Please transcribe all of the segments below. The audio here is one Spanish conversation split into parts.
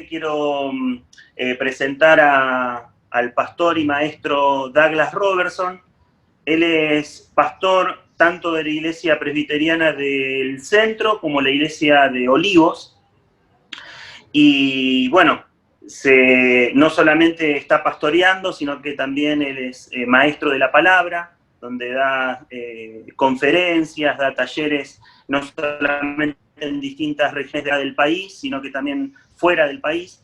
quiero presentar al pastor y maestro Douglas Robertson. Él es pastor tanto de la Iglesia Presbiteriana del Centro como la Iglesia de Olivos. Y bueno, no solamente está pastoreando, sino que también él es maestro de la palabra, donde da conferencias, da talleres, no solamente en distintas regiones del país, sino que también fuera del país.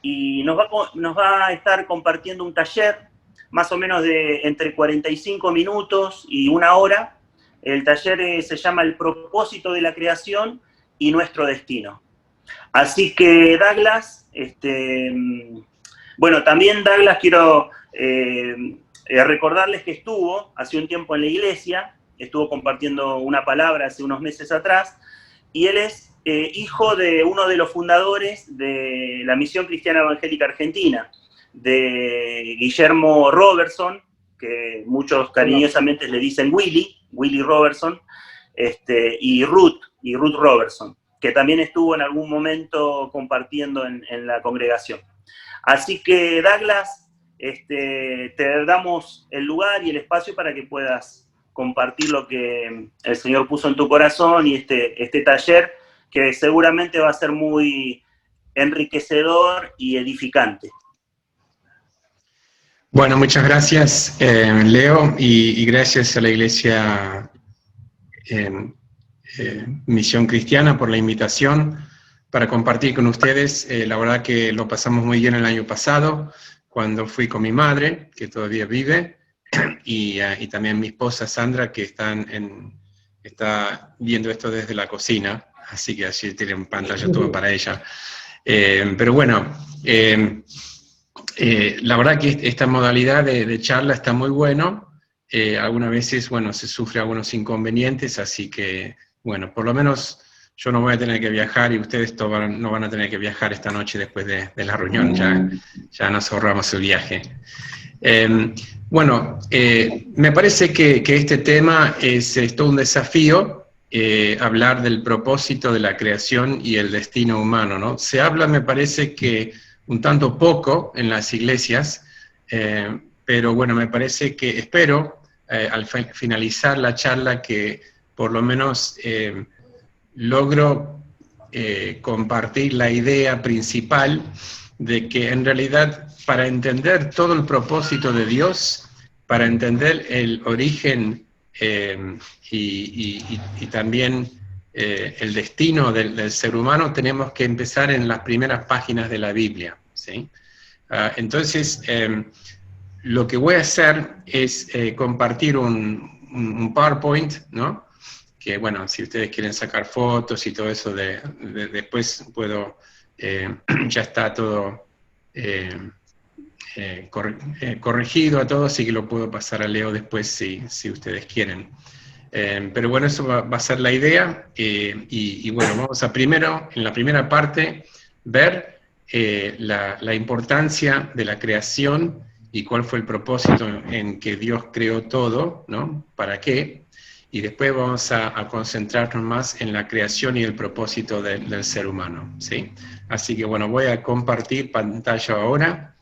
Y nos va a estar compartiendo un taller, más o menos de entre 45 minutos y una hora. El taller se llama El propósito de la creación y nuestro destino. Así que Douglas, bueno, también Douglas quiero recordarles que estuvo hace un tiempo en la iglesia, estuvo compartiendo una palabra hace unos meses atrás, y él es hijo de uno de los fundadores de la Misión Cristiana Evangélica Argentina, de Guillermo Robertson, que muchos cariñosamente le dicen Willy Robertson, y Ruth Robertson, que también estuvo en algún momento compartiendo en la congregación. Así que, Douglas, te damos el lugar y el espacio para que puedas compartir lo que el Señor puso en tu corazón y este taller, que seguramente va a ser muy enriquecedor y edificante. Bueno, muchas gracias, Leo, y gracias a la Iglesia Misión Cristiana por la invitación para compartir con ustedes. La verdad que lo pasamos muy bien el año pasado, cuando fui con mi madre, que todavía vive, y también mi esposa Sandra, que está viendo esto desde la cocina, así que así tienen pantalla todo para ella. Pero bueno, la verdad que esta modalidad de charla está muy bueno. Algunas veces, bueno, se sufre algunos inconvenientes, así que, bueno, por lo menos yo no voy a tener que viajar y ustedes no van a tener que viajar esta noche después de la reunión, ya nos ahorramos el viaje. Bueno, me parece que este tema es todo un desafío, hablar del propósito de la creación y el destino humano, ¿no? Se habla, me parece que un tanto poco en las iglesias, pero bueno, me parece que espero, al finalizar la charla, que por lo menos logro compartir la idea principal de que en realidad para entender todo el propósito de Dios, para entender el origen y también el destino del ser humano, tenemos que empezar en las primeras páginas de la Biblia, ¿sí? Entonces, lo que voy a hacer es compartir un PowerPoint, ¿no? Que bueno, si ustedes quieren sacar fotos y todo eso, después puedo, ya está todo corregido a todos, así que lo puedo pasar a Leo después si ustedes quieren. Pero bueno, eso va a ser la idea, y bueno, vamos a primero, en la primera parte, ver la importancia de la creación y cuál fue el propósito en que Dios creó todo, ¿no? ¿Para qué? Y después vamos a concentrarnos más en la creación y el propósito del ser humano, ¿sí? Así que bueno, voy a compartir pantalla ahora.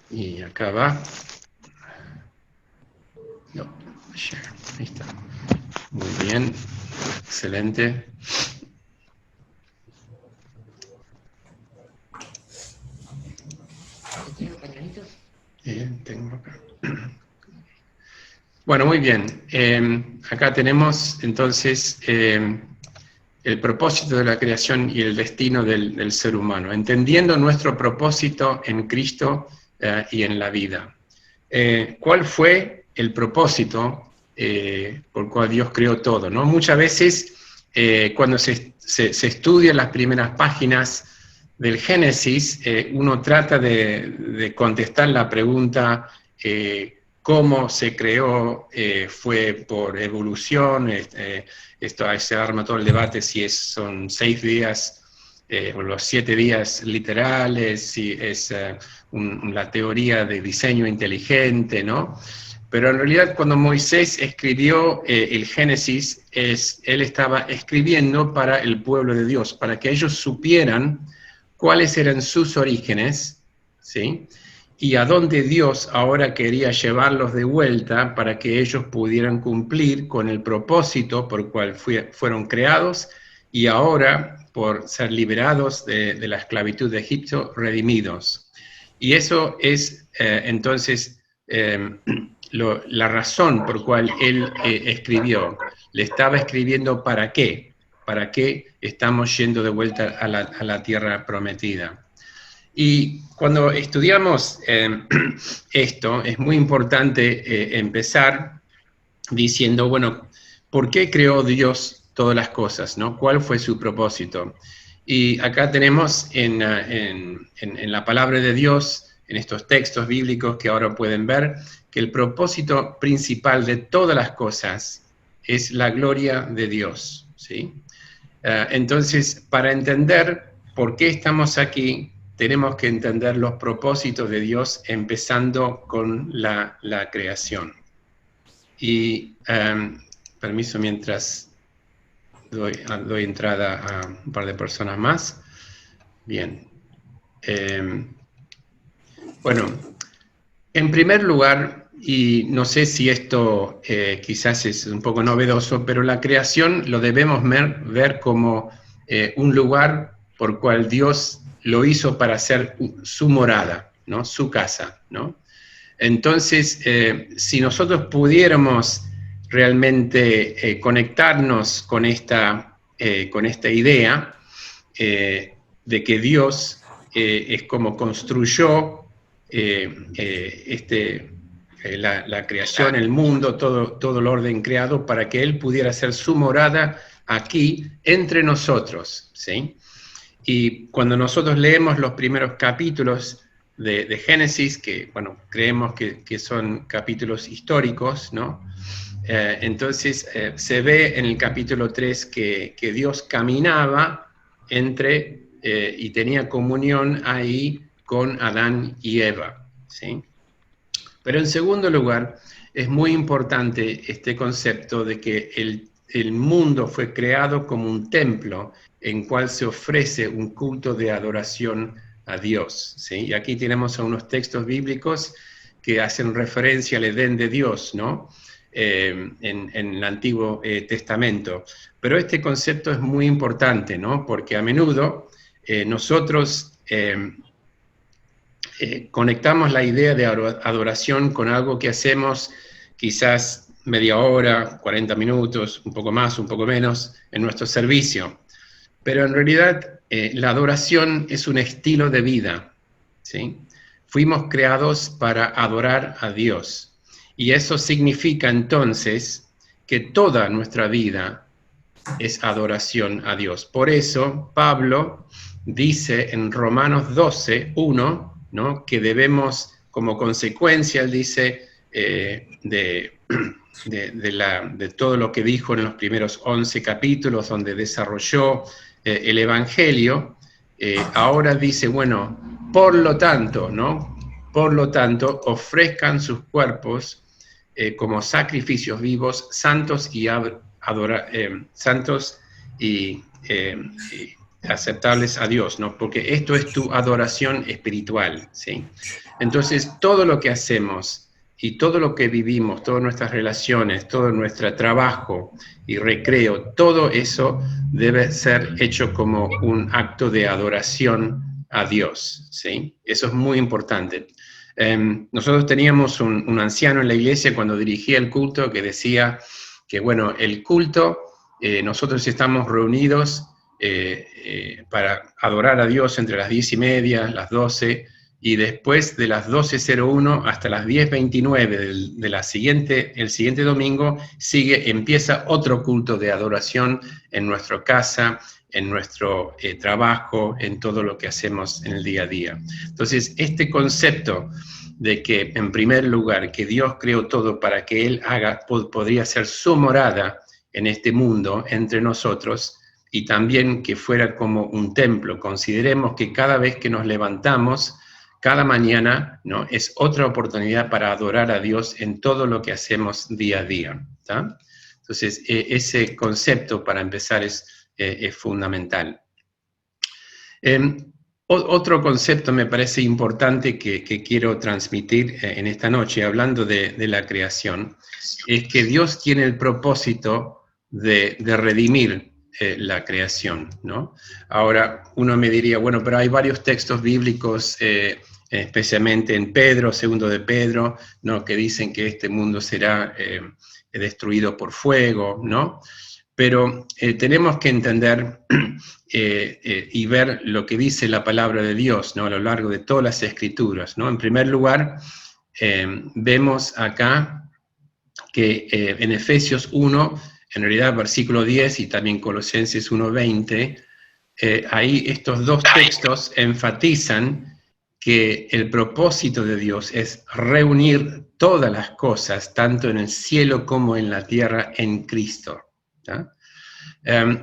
Y acá va. No, share, ahí está. Muy bien, excelente. Tengo acá. Bueno, muy bien. Acá tenemos entonces el propósito de la creación y el destino del ser humano, entendiendo nuestro propósito en Cristo y en la vida. ¿Cuál fue el propósito por el cual Dios creó todo, ¿no? Muchas veces cuando se estudian las primeras páginas del Génesis, uno trata de contestar la pregunta cómo se creó, fue por evolución, se arma todo el debate si son 6 días o los 7 días literales, si es la teoría de diseño inteligente, ¿no? Pero en realidad cuando Moisés escribió el Génesis, él estaba escribiendo para el pueblo de Dios, para que ellos supieran cuáles eran sus orígenes, ¿sí? Y a dónde Dios ahora quería llevarlos de vuelta para que ellos pudieran cumplir con el propósito por el cual fueron creados y ahora, por ser liberados de la esclavitud de Egipto, redimidos. Y eso es entonces la razón por cual él escribió. Le estaba escribiendo para qué estamos yendo de vuelta a la tierra prometida. Y cuando estudiamos esto, es muy importante empezar diciendo, bueno, ¿por qué creó Dios todas las cosas, ¿no? ¿Cuál fue su propósito? Y acá tenemos en la palabra de Dios, en estos textos bíblicos que ahora pueden ver, que el propósito principal de todas las cosas es la gloria de Dios, ¿sí? Entonces, para entender por qué estamos aquí, tenemos que entender los propósitos de Dios, empezando con la creación. Y permiso mientras doy entrada a un par de personas más. Bien. Bueno, en primer lugar, y no sé si esto quizás es un poco novedoso, pero la creación lo debemos ver como un lugar por cual Dios lo hizo para hacer su morada, ¿no? Su casa, ¿no? Entonces, si nosotros pudiéramos realmente conectarnos con esta idea de que Dios es como construyó la creación, el mundo, todo el orden creado para que Él pudiera hacer su morada aquí entre nosotros, ¿sí? Y cuando nosotros leemos los primeros capítulos de Génesis, que, bueno, creemos que son capítulos históricos, ¿no? Entonces se ve en el capítulo 3 que Dios caminaba y tenía comunión ahí con Adán y Eva, ¿sí? Pero en segundo lugar, es muy importante este concepto de que el mundo fue creado como un templo en cual se ofrece un culto de adoración a Dios, ¿sí? Y aquí tenemos unos textos bíblicos que hacen referencia al Edén de Dios, ¿no? En el Antiguo Testamento. Pero este concepto es muy importante, ¿no? Porque a menudo nosotros conectamos la idea de adoración con algo que hacemos quizás media hora, 40 minutos, un poco más, un poco menos, en nuestro servicio. Pero en realidad la adoración es un estilo de vida, ¿sí? Fuimos creados para adorar a Dios. Y eso significa entonces que toda nuestra vida es adoración a Dios. Por eso Pablo dice en Romanos 12, 1, ¿no? Que debemos, como consecuencia, él dice, de todo lo que dijo en los primeros 11 capítulos, donde desarrolló el Evangelio, ahora dice, bueno, por lo tanto, ¿no? Por lo tanto, ofrezcan sus cuerpos como sacrificios vivos, santos y aceptables a Dios, ¿no? Porque esto es tu adoración espiritual, ¿sí? Entonces, todo lo que hacemos y todo lo que vivimos, todas nuestras relaciones, todo nuestro trabajo y recreo, todo eso debe ser hecho como un acto de adoración a Dios, ¿sí? Eso es muy importante. Nosotros teníamos un anciano en la iglesia cuando dirigía el culto que decía que, bueno, el culto, nosotros estamos reunidos para adorar a Dios entre las 10:30, las 12, y después de las 12:01 hasta las 10:29 el siguiente domingo, empieza otro culto de adoración en nuestra casa, en nuestro trabajo, en todo lo que hacemos en el día a día. Entonces, este concepto de que, en primer lugar, que Dios creó todo para que Él podría ser su morada en este mundo, entre nosotros, y también que fuera como un templo. Consideremos que cada vez que nos levantamos, cada mañana, ¿no?, es otra oportunidad para adorar a Dios en todo lo que hacemos día a día, ¿tá? Entonces, ese concepto, para empezar, es fundamental. Otro concepto me parece importante que quiero transmitir en esta noche, hablando de la creación, es que Dios tiene el propósito de redimir la creación, ¿no? Ahora, uno me diría, bueno, pero hay varios textos bíblicos, especialmente en Pedro, segundo de Pedro, ¿no?, que dicen que este mundo será destruido por fuego, ¿no? Pero tenemos que entender y ver lo que dice la palabra de Dios, ¿no?, a lo largo de todas las Escrituras, ¿no? En primer lugar, vemos acá que en Efesios 1, en realidad versículo 10 y también Colosenses 1:20, ahí estos dos textos enfatizan que el propósito de Dios es reunir todas las cosas, tanto en el cielo como en la tierra, en Cristo, ¿tá?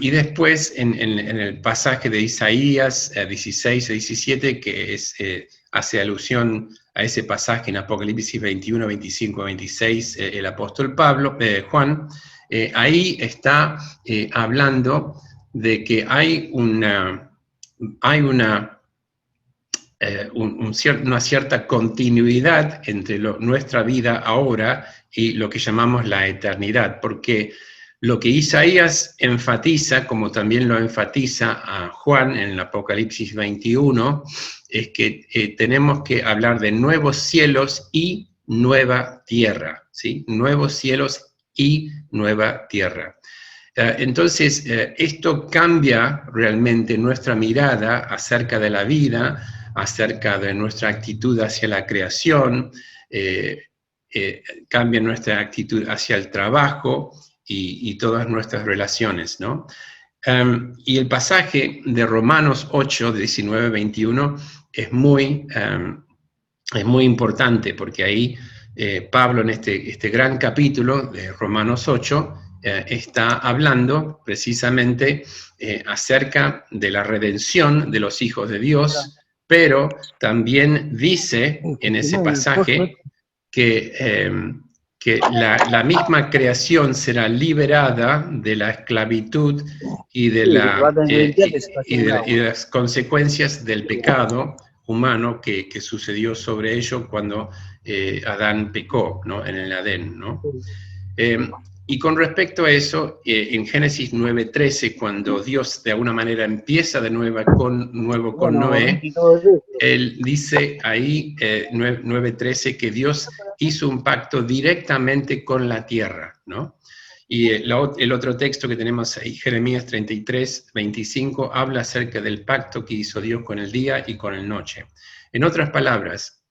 Y después en el pasaje de Isaías 16 a 17, que hace alusión a ese pasaje en Apocalipsis 21, 25, 26, el apóstol Juan, ahí está hablando de que hay una cierta continuidad entre nuestra vida ahora y lo que llamamos la eternidad, porque lo que Isaías enfatiza, como también lo enfatiza a Juan en el Apocalipsis 21, es que tenemos que hablar de nuevos cielos y nueva tierra, ¿sí? Nuevos cielos y nueva tierra. Entonces, esto cambia realmente nuestra mirada acerca de la vida, acerca de nuestra actitud hacia la creación, cambia nuestra actitud hacia el trabajo y todas nuestras relaciones, ¿no? Y el pasaje de Romanos 8, 19, 21 es muy importante, porque ahí Pablo en este gran capítulo de Romanos 8 está hablando precisamente acerca de la redención de los hijos de Dios, pero también dice en ese pasaje que la misma creación será liberada de la esclavitud y de las consecuencias del pecado humano que sucedió sobre ello cuando Adán pecó, ¿no?, en el Edén, ¿no? Y con respecto a eso, en Génesis 9:13, cuando Dios de alguna manera empieza de nuevo con Noé, él dice ahí, 9:13, que Dios hizo un pacto directamente con la tierra, ¿no? Y el otro texto que tenemos ahí, Jeremías 33:25, habla acerca del pacto que hizo Dios con el día y con la noche. En otras palabras,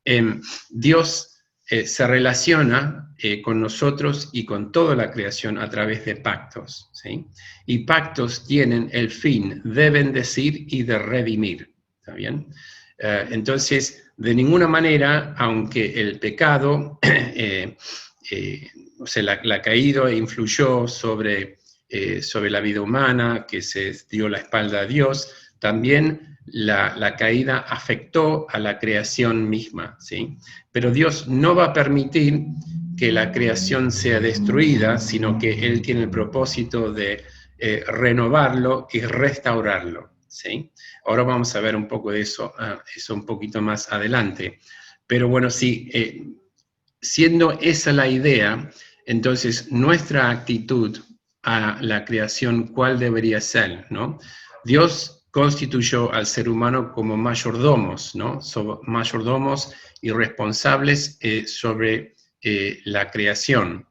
Dios se relaciona con nosotros y con toda la creación a través de pactos, ¿sí? Y pactos tienen el fin de bendecir y de redimir, ¿está bien? Entonces, de ninguna manera, aunque el pecado, o sea, la caída influyó sobre la vida humana, que se dio la espalda a Dios, también la caída afectó a la creación misma, ¿sí? Pero Dios no va a permitir que la creación sea destruida, sino que Él tiene el propósito de renovarlo y restaurarlo, ¿sí? Ahora vamos a ver un poco de eso un poquito más adelante. Pero bueno, sí, siendo esa la idea, entonces nuestra actitud a la creación, ¿cuál debería ser, no? Dios constituyó al ser humano como mayordomos, ¿no? Mayordomos y responsables sobre la creación.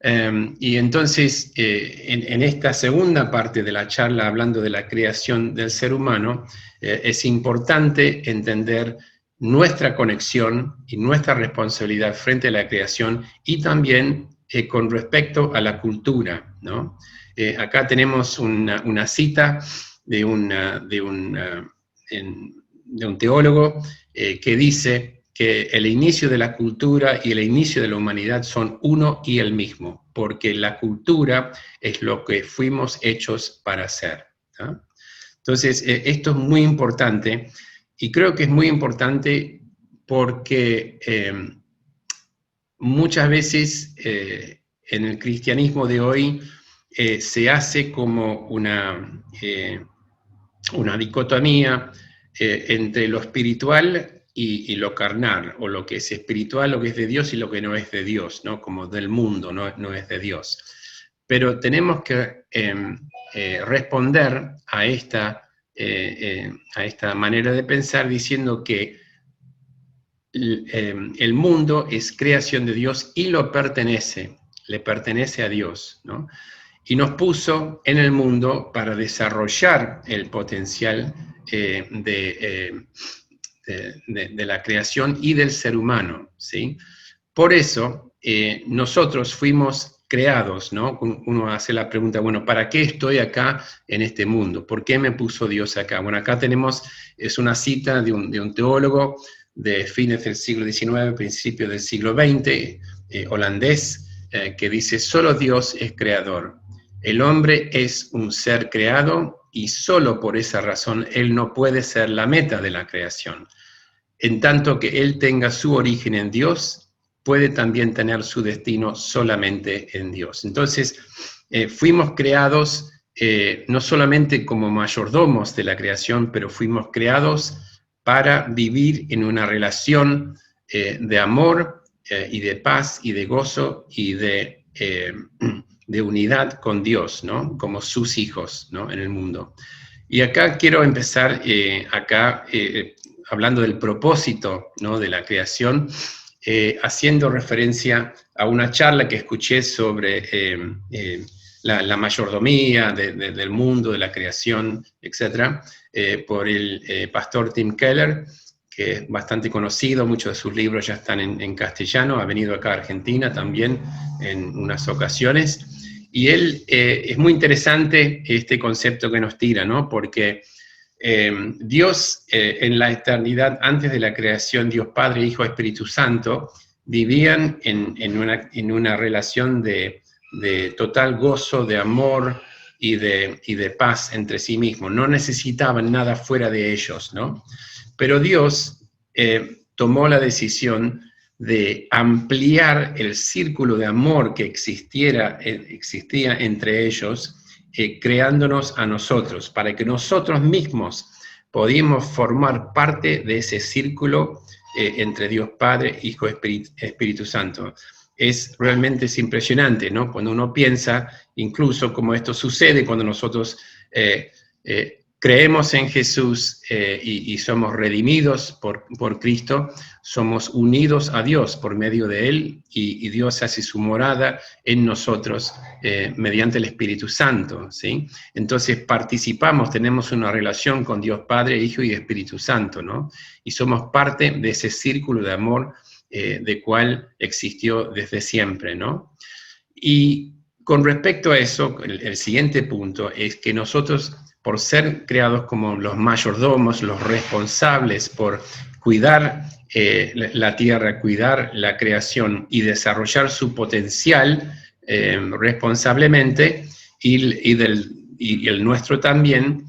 Y entonces, en esta segunda parte de la charla, hablando de la creación del ser humano, es importante entender nuestra conexión y nuestra responsabilidad frente a la creación y también con respecto a la cultura, ¿no? Acá tenemos una cita de un teólogo que dice que el inicio de la cultura y el inicio de la humanidad son uno y el mismo, porque la cultura es lo que fuimos hechos para ser, ¿no? Entonces, esto es muy importante, y creo que es muy importante porque muchas veces en el cristianismo de hoy se hace como una dicotomía entre lo espiritual y lo carnal, o lo que es espiritual, lo que es de Dios y lo que no es de Dios, ¿no? Como del mundo, no es de Dios. Pero tenemos que responder a esta manera de pensar diciendo que el mundo es creación de Dios y le pertenece a Dios, ¿no? Y nos puso en el mundo para desarrollar el potencial de la creación y del ser humano, ¿sí? Por eso nosotros fuimos creados, ¿no? Uno hace la pregunta, bueno, ¿para qué estoy acá en este mundo? ¿Por qué me puso Dios acá? Bueno, acá es una cita de un teólogo de fines del siglo XIX, principios del siglo XX, holandés, que dice, solo Dios es creador. El hombre es un ser creado y solo por esa razón él no puede ser la meta de la creación. En tanto que él tenga su origen en Dios, puede también tener su destino solamente en Dios. Entonces, fuimos creados no solamente como mayordomos de la creación, pero fuimos creados para vivir en una relación de amor y de paz y de gozo y de unidad con Dios, ¿no? Como sus hijos, ¿no? En el mundo. Y acá quiero empezar hablando del propósito, ¿no? De la creación, haciendo referencia a una charla que escuché sobre la mayordomía del mundo, de la creación, etc., por el pastor Tim Keller, que es bastante conocido, muchos de sus libros ya están en castellano, ha venido acá a Argentina también en unas ocasiones, y él es muy interesante este concepto que nos tira, ¿no? Porque Dios en la eternidad, antes de la creación, Dios Padre, Hijo, Espíritu Santo, vivían en una relación de total gozo, de amor y de paz entre sí mismos. No necesitaban nada fuera de ellos, ¿no? Pero Dios tomó la decisión de ampliar el círculo de amor que existía entre ellos, creándonos a nosotros, para que nosotros mismos podíamos formar parte de ese círculo entre Dios Padre, Hijo, Espíritu Santo. Realmente impresionante, ¿no? Cuando uno piensa, incluso como esto sucede cuando nosotros creemos en Jesús y somos redimidos por Cristo, somos unidos a Dios por medio de Él y Dios hace su morada en nosotros mediante el Espíritu Santo, ¿sí? Entonces participamos, tenemos una relación con Dios Padre, Hijo y Espíritu Santo, ¿no? Y somos parte de ese círculo de amor de cual existió desde siempre, ¿no? Y con respecto a eso, el siguiente punto es que nosotros, por ser creados como los mayordomos, los responsables por cuidar la tierra, cuidar la creación y desarrollar su potencial responsablemente, y el nuestro también,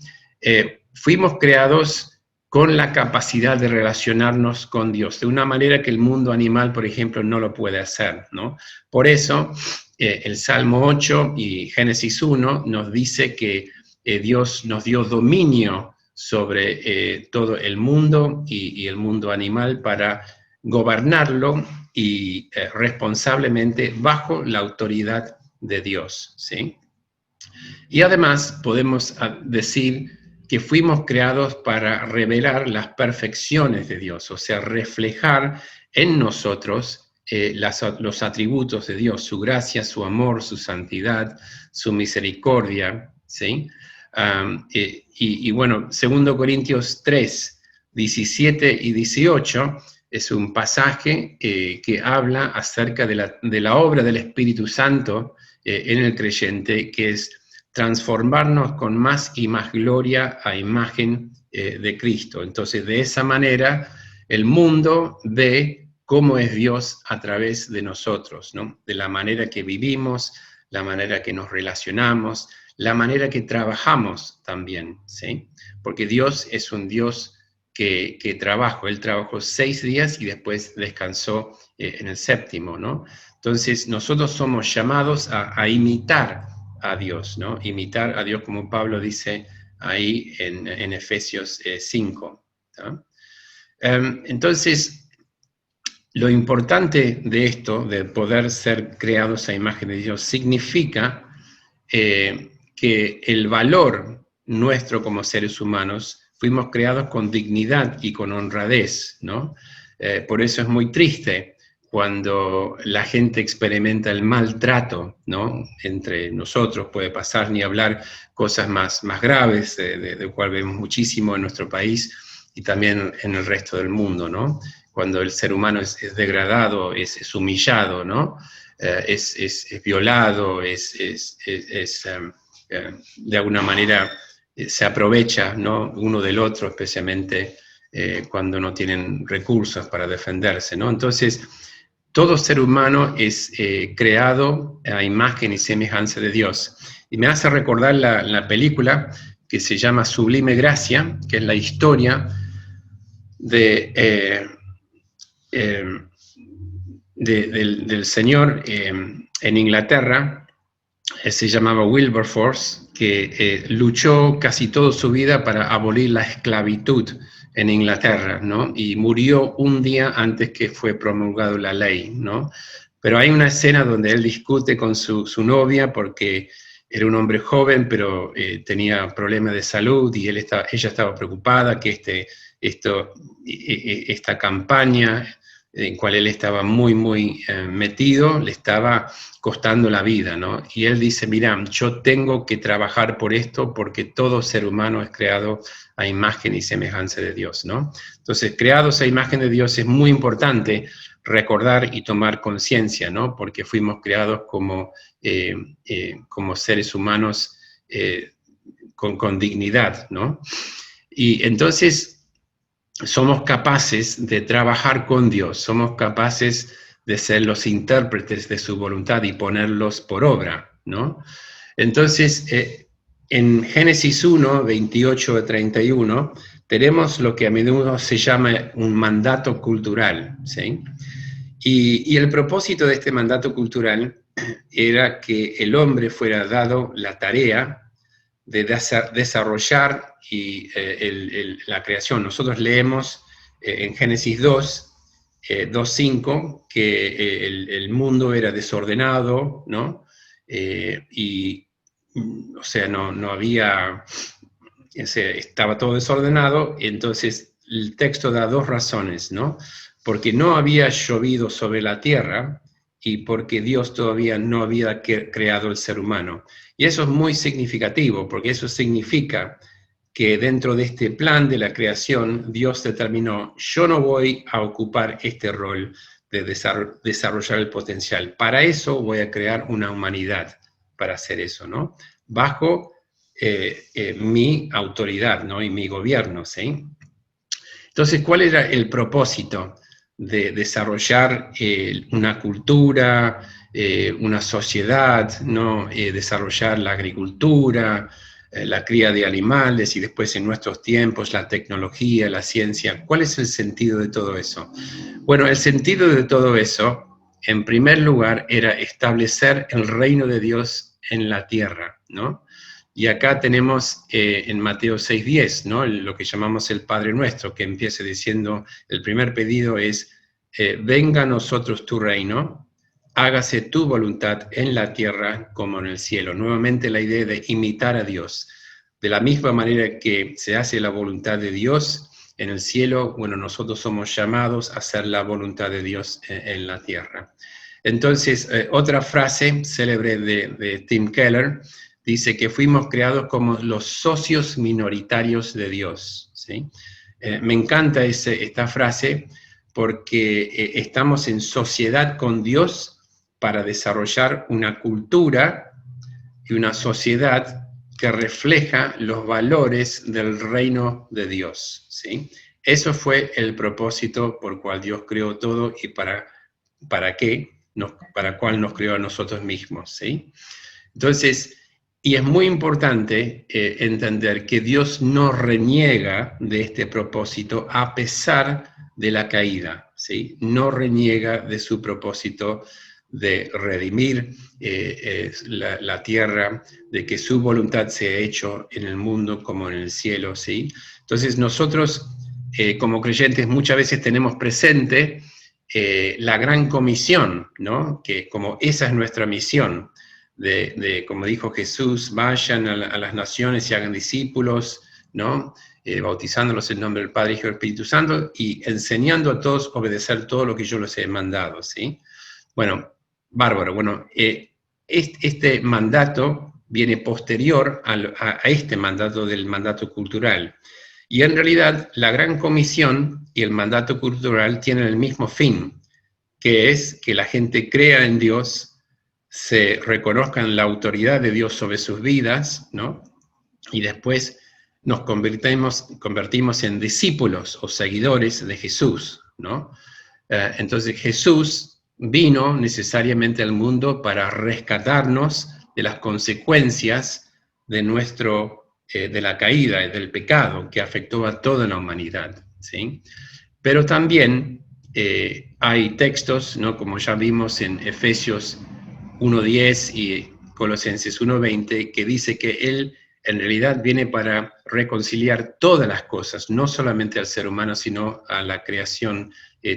fuimos creados con la capacidad de relacionarnos con Dios, de una manera que el mundo animal, por ejemplo, no lo puede hacer, ¿no? Por eso, el Salmo 8 y Génesis 1 nos dice que Dios nos dio dominio sobre todo el mundo y el mundo animal para gobernarlo y responsablemente bajo la autoridad de Dios, ¿sí? Y además podemos decir que fuimos creados para revelar las perfecciones de Dios, o sea, reflejar en nosotros los atributos de Dios, su gracia, su amor, su santidad, su misericordia, ¿sí? Y bueno, 2 Corintios 3, 17 y 18 es un pasaje que habla acerca de la obra del Espíritu Santo en el creyente, que es transformarnos con más y más gloria a imagen de Cristo. Entonces, de esa manera, el mundo ve cómo es Dios a través de nosotros, ¿no? De la manera que vivimos, la manera que nos relacionamos, la manera que trabajamos también, ¿sí? Porque Dios es un Dios que trabajó. Él trabajó 6 días y después descansó en el 7º, ¿no? Entonces, nosotros somos llamados a imitar a Dios, ¿no? Imitar a Dios, como Pablo dice ahí en Efesios 5. ¿No? Entonces, lo importante de esto, de poder ser creados a imagen de Dios, significa que el valor nuestro como seres humanos, fuimos creados con dignidad y con honradez, ¿no? Por eso es muy triste cuando la gente experimenta el maltrato, ¿no? Entre nosotros puede pasar, ni hablar cosas más graves, de cual vemos muchísimo en nuestro país y también en el resto del mundo, ¿no? Cuando el ser humano es degradado, es humillado, ¿no? Es violado, de alguna manera se aprovecha, ¿no? Uno del otro, especialmente cuando no tienen recursos para defenderse, ¿no? Entonces, todo ser humano es creado a imagen y semejanza de Dios. Y me hace recordar la película que se llama Sublime Gracia, que es la historia del señor en Inglaterra, se llamaba Wilberforce, que luchó casi toda su vida para abolir la esclavitud en Inglaterra, ¿no? Y murió un día antes que fue promulgada la ley, ¿no? Pero hay una escena donde él discute con su novia porque era un hombre joven, pero tenía problemas de salud y ella estaba preocupada que esta campaña en cual él estaba muy metido, le estaba costando la vida, ¿no? Y él dice, mira, yo tengo que trabajar por esto porque todo ser humano es creado a imagen y semejanza de Dios, ¿no? Entonces, creados a imagen de Dios es muy importante recordar y tomar conciencia, ¿no? Porque fuimos creados como seres humanos con dignidad, ¿no? Y entonces somos capaces de trabajar con Dios, somos capaces de ser los intérpretes de su voluntad y ponerlos por obra, ¿no? Entonces, en Génesis 1, 28 a 31, tenemos lo que a menudo se llama un mandato cultural, ¿sí? Y el propósito de este mandato cultural era que el hombre fuera dado la tarea de desarrollar la creación. Nosotros leemos en Génesis 2, 2:5, que el mundo era desordenado, ¿no? O sea, no había, estaba todo desordenado, entonces el texto da 2 razones, ¿no? Porque no había llovido sobre la tierra y porque Dios todavía no había creado el ser humano. Y eso es muy significativo, porque eso significa que dentro de este plan de la creación, Dios determinó, yo no voy a ocupar este rol de desarrollar el potencial. Para eso voy a crear una humanidad, para hacer eso, ¿no? Bajo mi autoridad, ¿no? Y mi gobierno, ¿sí? Entonces, ¿cuál era el propósito de desarrollar una cultura, una sociedad, ¿no? Desarrollar la agricultura, la cría de animales y después en nuestros tiempos la tecnología, la ciencia? ¿Cuál es el sentido de todo eso? Bueno, el sentido de todo eso, en primer lugar, era establecer el reino de Dios en la tierra, ¿no? Y acá tenemos en Mateo 6:10, ¿no? Lo que llamamos el Padre Nuestro, que empieza diciendo, el primer pedido es, venga a nosotros tu reino, hágase tu voluntad en la tierra como en el cielo. Nuevamente la idea de imitar a Dios. De la misma manera que se hace la voluntad de Dios en el cielo, bueno, nosotros somos llamados a hacer la voluntad de Dios en la tierra. Entonces, otra frase célebre de Tim Keller dice que fuimos creados como los socios minoritarios de Dios, ¿sí? Me encanta esta frase porque estamos en sociedad con Dios para desarrollar una cultura y una sociedad que refleja los valores del reino de Dios, ¿sí? Eso fue el propósito por cual Dios creó todo y para cuál nos creó a nosotros mismos, ¿sí? Entonces, Y es muy importante entender que Dios no reniega de este propósito a pesar de la caída, ¿sí? No reniega de su propósito de redimir la tierra, de que su voluntad sea hecho en el mundo como en el cielo, ¿sí? Entonces nosotros, como creyentes, muchas veces tenemos presente la gran comisión, ¿no? Que como esa es nuestra misión, como dijo Jesús, vayan a las naciones y hagan discípulos, ¿no? Bautizándolos en nombre del Padre, Hijo y Espíritu Santo, y enseñando a todos a obedecer todo lo que yo les he mandado, ¿sí? Bueno, bárbaro. Bueno, este mandato viene posterior a este mandato del mandato cultural. Y en realidad la gran comisión y el mandato cultural tienen el mismo fin, que es que la gente crea en Dios, se reconozcan la autoridad de Dios sobre sus vidas, ¿no? Y después nos convertimos en discípulos o seguidores de Jesús, ¿no? Entonces Jesús vino necesariamente al mundo para rescatarnos de las consecuencias de de la caída y del pecado que afectó a toda la humanidad, ¿sí? Pero también hay textos, ¿no? Como ya vimos en Efesios 1:10 y Colosenses 1:20, que dice que Él en realidad viene para reconciliar todas las cosas, no solamente al ser humano, sino a la creación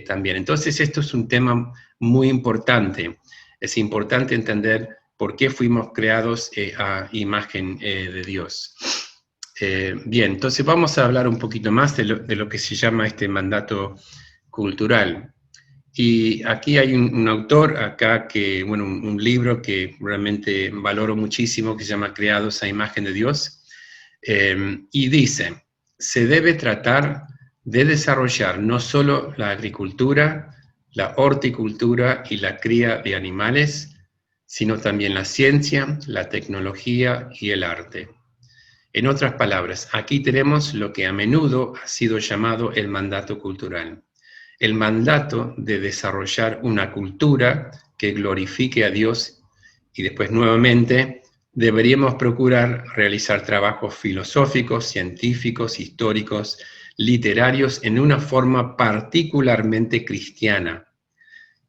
también. Entonces esto es un tema muy importante. Es importante entender por qué fuimos creados a imagen de Dios. Bien, entonces vamos a hablar un poquito más de lo que se llama este mandato cultural. Y aquí hay un autor acá que, bueno, un libro que realmente valoro muchísimo, que se llama Creados a imagen de Dios, y dice, se debe tratar de desarrollar no solo la agricultura, la horticultura y la cría de animales, sino también la ciencia, la tecnología y el arte. En otras palabras, aquí tenemos lo que a menudo ha sido llamado el mandato cultural. El mandato de desarrollar una cultura que glorifique a Dios y después nuevamente deberíamos procurar realizar trabajos filosóficos, científicos, históricos, literarios en una forma particularmente cristiana.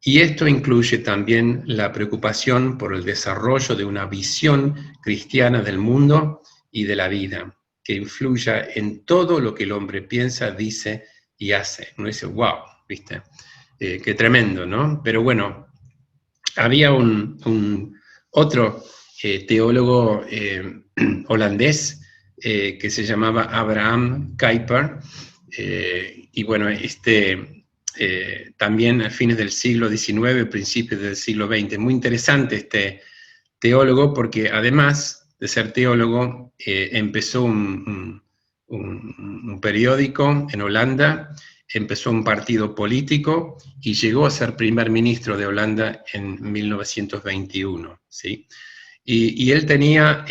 Y esto incluye también la preocupación por el desarrollo de una visión cristiana del mundo y de la vida, que influya en todo lo que el hombre piensa, dice y hace. Uno dice, wow, ¿viste? Qué tremendo, ¿no? Pero bueno, había otro teólogo holandés que se llamaba Abraham Kuyper, y bueno, también a fines del siglo XIX, principios del siglo XX. Muy interesante este teólogo porque además de ser teólogo, empezó un periódico en Holanda, empezó un partido político y llegó a ser primer ministro de Holanda en 1921, ¿sí? Y él tenía,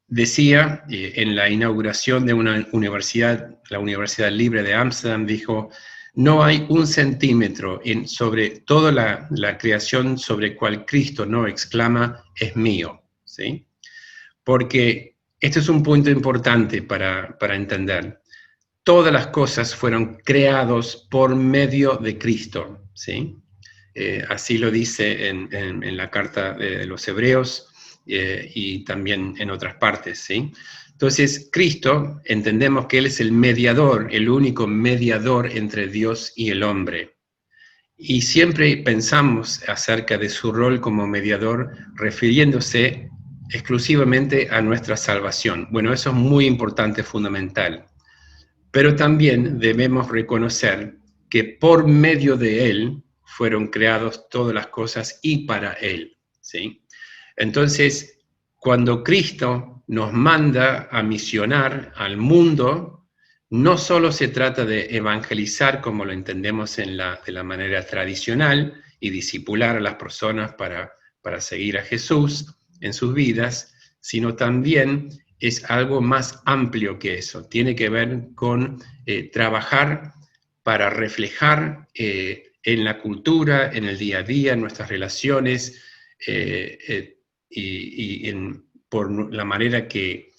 decía en la inauguración de una universidad, la Universidad Libre de Ámsterdam, dijo, no hay un centímetro sobre toda la creación sobre cual Cristo no exclama, es mío, ¿sí? Porque este es un punto importante para entender. Todas las cosas fueron creadas por medio de Cristo, ¿sí? Así lo dice en la carta de los Hebreos y también en otras partes, ¿sí? Entonces, Cristo, entendemos que Él es el mediador, el único mediador entre Dios y el hombre. Y siempre pensamos acerca de su rol como mediador refiriéndose exclusivamente a nuestra salvación. Bueno, eso es muy importante, fundamental. Pero también debemos reconocer que por medio de Él fueron creadas todas las cosas y para Él, ¿sí? Entonces, cuando Cristo nos manda a misionar al mundo, no solo se trata de evangelizar como lo entendemos de la manera tradicional y discipular a las personas para seguir a Jesús en sus vidas, sino también es algo más amplio que eso. Tiene que ver con trabajar para reflejar en la cultura, en el día a día, en nuestras relaciones, y en por la manera que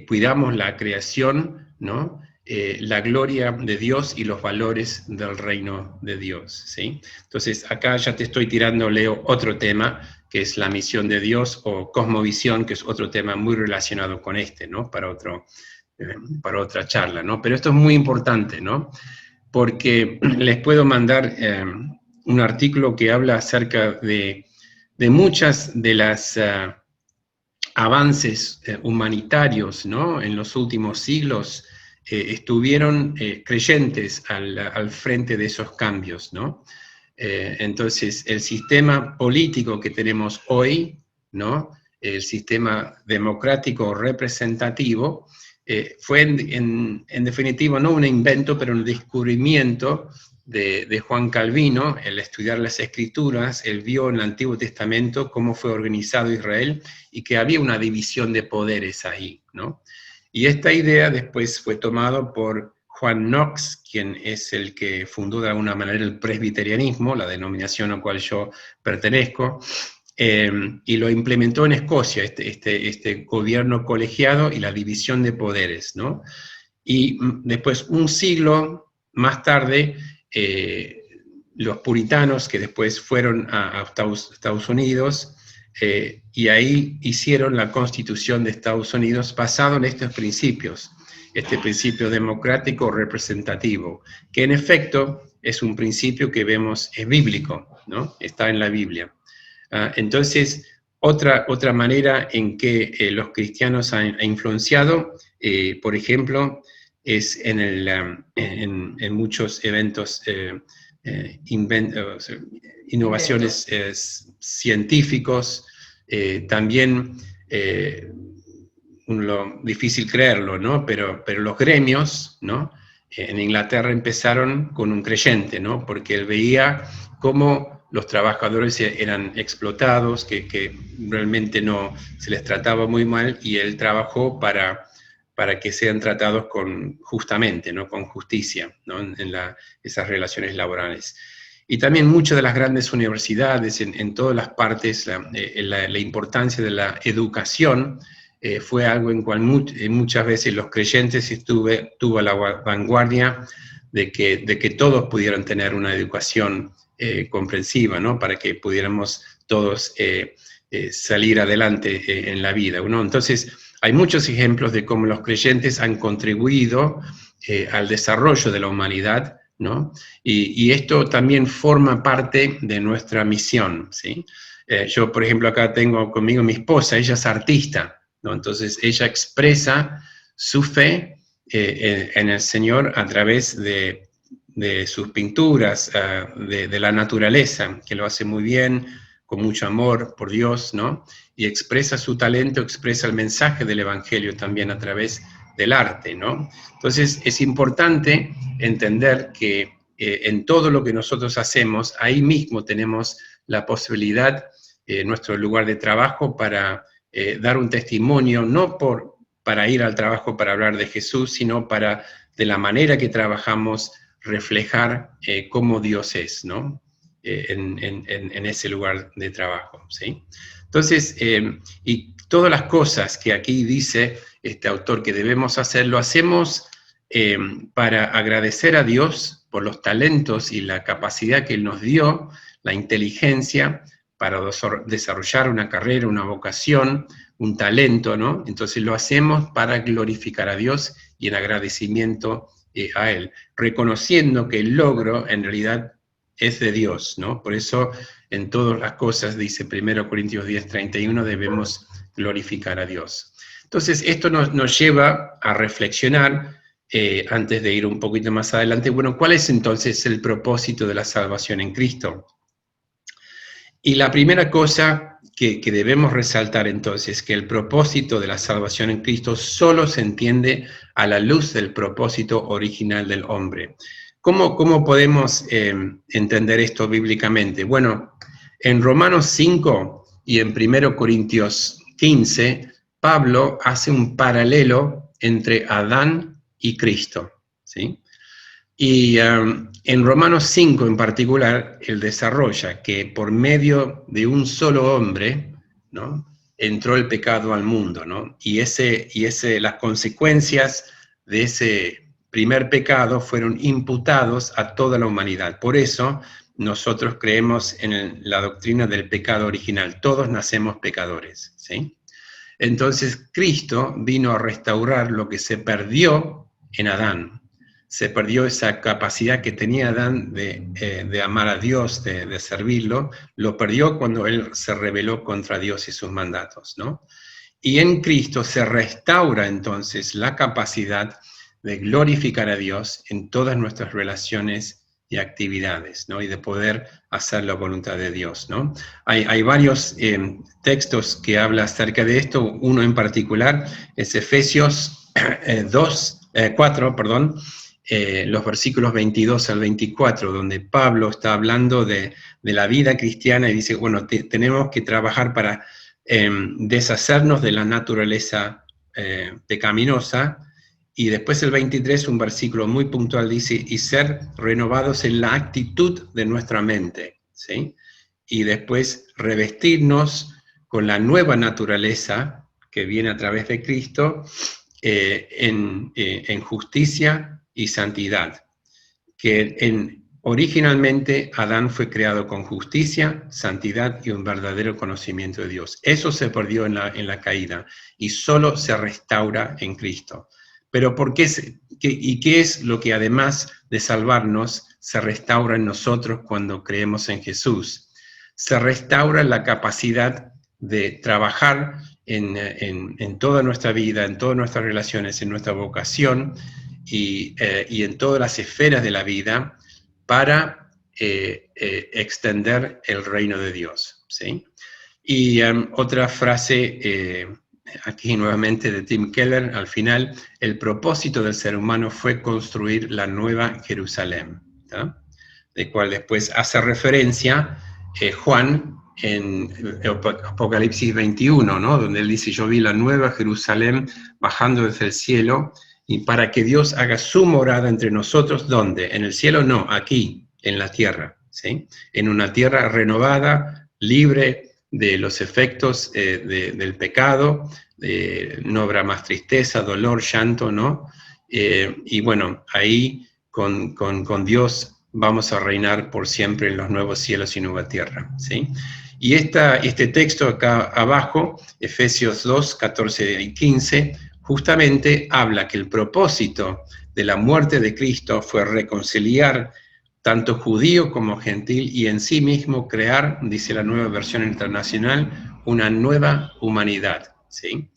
cuidamos la creación, ¿no? La gloria de Dios y los valores del reino de Dios, ¿sí? Entonces, acá ya te estoy tirando, Leo, otro tema, que es la misión de Dios, o cosmovisión, que es otro tema muy relacionado con este, ¿no? Para otra charla, ¿no? Pero esto es muy importante, ¿no? Porque les puedo mandar un artículo que habla acerca de muchas de las avances humanitarios, ¿no? En los últimos siglos estuvieron creyentes al frente de esos cambios, ¿no? Entonces, el sistema político que tenemos hoy, ¿no? El sistema democrático representativo, fue en definitiva no un invento, pero un descubrimiento de Juan Calvino. El estudiar las Escrituras, él vio en el Antiguo Testamento cómo fue organizado Israel y que había una división de poderes ahí, ¿no? Y esta idea después fue tomada por Juan Knox, quien es el que fundó de alguna manera el presbiterianismo, la denominación a la cual yo pertenezco, y lo implementó en Escocia, este gobierno colegiado y la división de poderes, ¿no? Y después, un siglo más tarde, los puritanos, que después fueron a Estados Unidos, y ahí hicieron la Constitución de Estados Unidos basado en estos principios, este principio democrático representativo, que en efecto es un principio que vemos, es bíblico, ¿no? Está en la Biblia. Entonces, otra manera en que los cristianos han influenciado, por ejemplo, es en muchos eventos, innovaciones científicos, también, difícil creerlo, ¿no? Pero los gremios, ¿no? En Inglaterra empezaron con un creyente, ¿no? Porque él veía cómo los trabajadores eran explotados, que realmente no se les trataba muy mal, y él trabajó para que sean tratados justamente, ¿no? Con justicia, ¿no? En esas relaciones laborales. Y también muchas de las grandes universidades, en todas las partes, la importancia de la educación fue algo en cual muchas veces los creyentes estuvo a la vanguardia de que todos pudieran tener una educación comprensiva, ¿no? Para que pudiéramos todos salir adelante en la vida, ¿no? Entonces, hay muchos ejemplos de cómo los creyentes han contribuido al desarrollo de la humanidad, ¿no? Y esto también forma parte de nuestra misión, ¿sí? Yo, por ejemplo, acá tengo conmigo mi esposa, ella es artista, ¿no? Entonces, ella expresa su fe en el Señor a través de sus pinturas, de la naturaleza, que lo hace muy bien, con mucho amor por Dios, ¿no? Y expresa su talento, expresa el mensaje del Evangelio también a través del arte, ¿no? Entonces, es importante entender que en todo lo que nosotros hacemos, ahí mismo tenemos la posibilidad, nuestro lugar de trabajo, para dar un testimonio, no para ir al trabajo para hablar de Jesús, sino para, de la manera que trabajamos, reflejar cómo Dios es, ¿no? En ese lugar de trabajo, ¿sí? Entonces, y todas las cosas que aquí dice este autor que debemos hacer, lo hacemos para agradecer a Dios por los talentos y la capacidad que Él nos dio, la inteligencia, para desarrollar una carrera, una vocación, un talento, ¿no? Entonces lo hacemos para glorificar a Dios y en agradecimiento a Él, reconociendo que el logro en realidad es de Dios, ¿no? Por eso en todas las cosas, dice 1 Corintios 10:31, debemos glorificar a Dios. Entonces esto nos lleva a reflexionar, antes de ir un poquito más adelante, bueno, ¿cuál es entonces el propósito de la salvación en Cristo? Y la primera cosa que debemos resaltar entonces, que el propósito de la salvación en Cristo solo se entiende a la luz del propósito original del hombre. ¿Cómo podemos entender esto bíblicamente? Bueno, en Romanos 5 y en 1 Corintios 15, Pablo hace un paralelo entre Adán y Cristo, ¿sí? Y en Romanos 5 en particular, él desarrolla que por medio de un solo hombre, ¿no? entró el pecado al mundo, ¿no? Y las consecuencias de ese primer pecado fueron imputados a toda la humanidad. Por eso nosotros creemos en la doctrina del pecado original. Todos nacemos pecadores, ¿sí? Entonces Cristo vino a restaurar lo que se perdió en Adán. Se perdió esa capacidad que tenía Adán de amar a Dios, de servirlo. Lo perdió cuando él se rebeló contra Dios y sus mandatos, ¿no? Y en Cristo se restaura entonces la capacidad de glorificar a Dios en todas nuestras relaciones y actividades, ¿no? Y de poder hacer la voluntad de Dios, ¿no? Hay varios textos que hablan acerca de esto. Uno en particular es Efesios 4, los versículos 22 al 24, donde Pablo está hablando de la vida cristiana y dice, bueno, tenemos que trabajar para deshacernos de la naturaleza pecaminosa. Y después el 23, un versículo muy puntual, dice, y ser renovados en la actitud de nuestra mente, ¿sí? Y después revestirnos con la nueva naturaleza que viene a través de Cristo en justicia y santidad. Que originalmente Adán fue creado con justicia, santidad y un verdadero conocimiento de Dios. Eso se perdió en la caída y solo se restaura en Cristo. Pero ¿qué es lo que además de salvarnos se restaura en nosotros cuando creemos en Jesús? Se restaura la capacidad de trabajar en toda nuestra vida, en todas nuestras relaciones, en nuestra vocación y en todas las esferas de la vida para extender el reino de Dios, ¿sí? Y otra frase aquí nuevamente de Tim Keller, al final, el propósito del ser humano fue construir la nueva Jerusalén, ¿tá? De cual después hace referencia Juan en Apocalipsis 21, ¿no? Donde él dice, yo vi la nueva Jerusalén bajando desde el cielo, y para que Dios haga su morada entre nosotros, ¿dónde? En el cielo no, aquí, en la tierra, ¿sí? En una tierra renovada, libre de los efectos del pecado, no habrá más tristeza, dolor, llanto, ¿no? Y bueno, ahí con Dios vamos a reinar por siempre en los nuevos cielos y nueva tierra, ¿sí? Y este texto acá abajo, Efesios 2, 14 y 15, justamente habla que el propósito de la muerte de Cristo fue reconciliar tanto judío como gentil, y en sí mismo crear, dice la Nueva Versión Internacional, una nueva humanidad, ¿sí?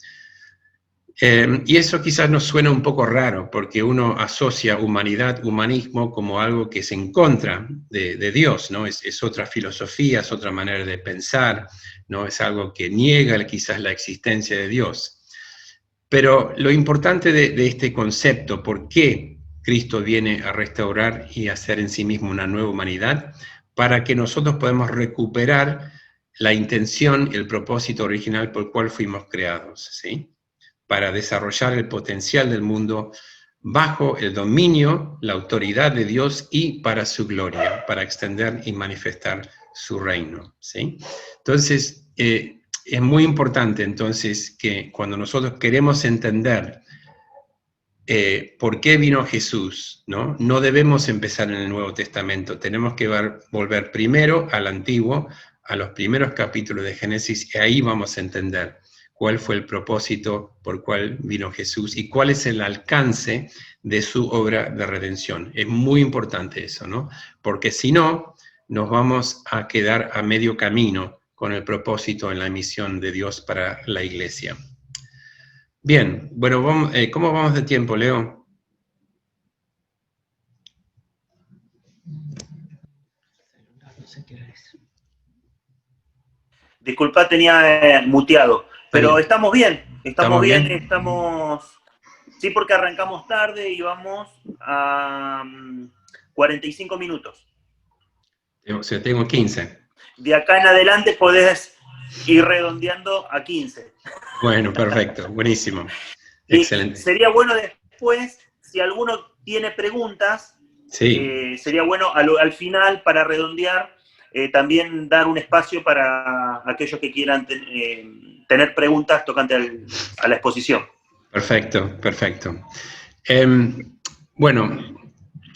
Y eso quizás nos suena un poco raro, porque uno asocia humanidad, humanismo, como algo que es en contra de Dios, ¿no? Es otra filosofía, es otra manera de pensar, ¿no? Es algo que niega quizás la existencia de Dios. Pero lo importante de este concepto, ¿por qué Cristo viene a restaurar y hacer en sí mismo una nueva humanidad? Para que nosotros podamos recuperar la intención, el propósito original por el cual fuimos creados, ¿sí? Para desarrollar el potencial del mundo bajo el dominio, la autoridad de Dios y para su gloria, para extender y manifestar su reino, ¿sí? Entonces, es muy importante entonces que cuando nosotros queremos entender por qué vino Jesús, ¿no? No debemos empezar en el Nuevo Testamento, tenemos que volver primero al Antiguo, a los primeros capítulos de Génesis, y ahí vamos a entender cuál fue el propósito por cual vino Jesús y cuál es el alcance de su obra de redención. Es muy importante eso, ¿no? Porque si no, nos vamos a quedar a medio camino con el propósito en la misión de Dios para la iglesia. Bien, bueno, ¿cómo vamos de tiempo, Leo? Disculpa, tenía muteado, pero estamos bien, estamos bien, sí, porque arrancamos tarde y vamos a 45 minutos. O sea, tengo 15. De acá en adelante podés ir redondeando a 15. Bueno, perfecto, buenísimo. Excelente. Sería bueno después, si alguno tiene preguntas, sí. Sería bueno al final, para redondear, también dar un espacio para aquellos que quieran tener preguntas tocante a la exposición. Perfecto, perfecto. Bueno,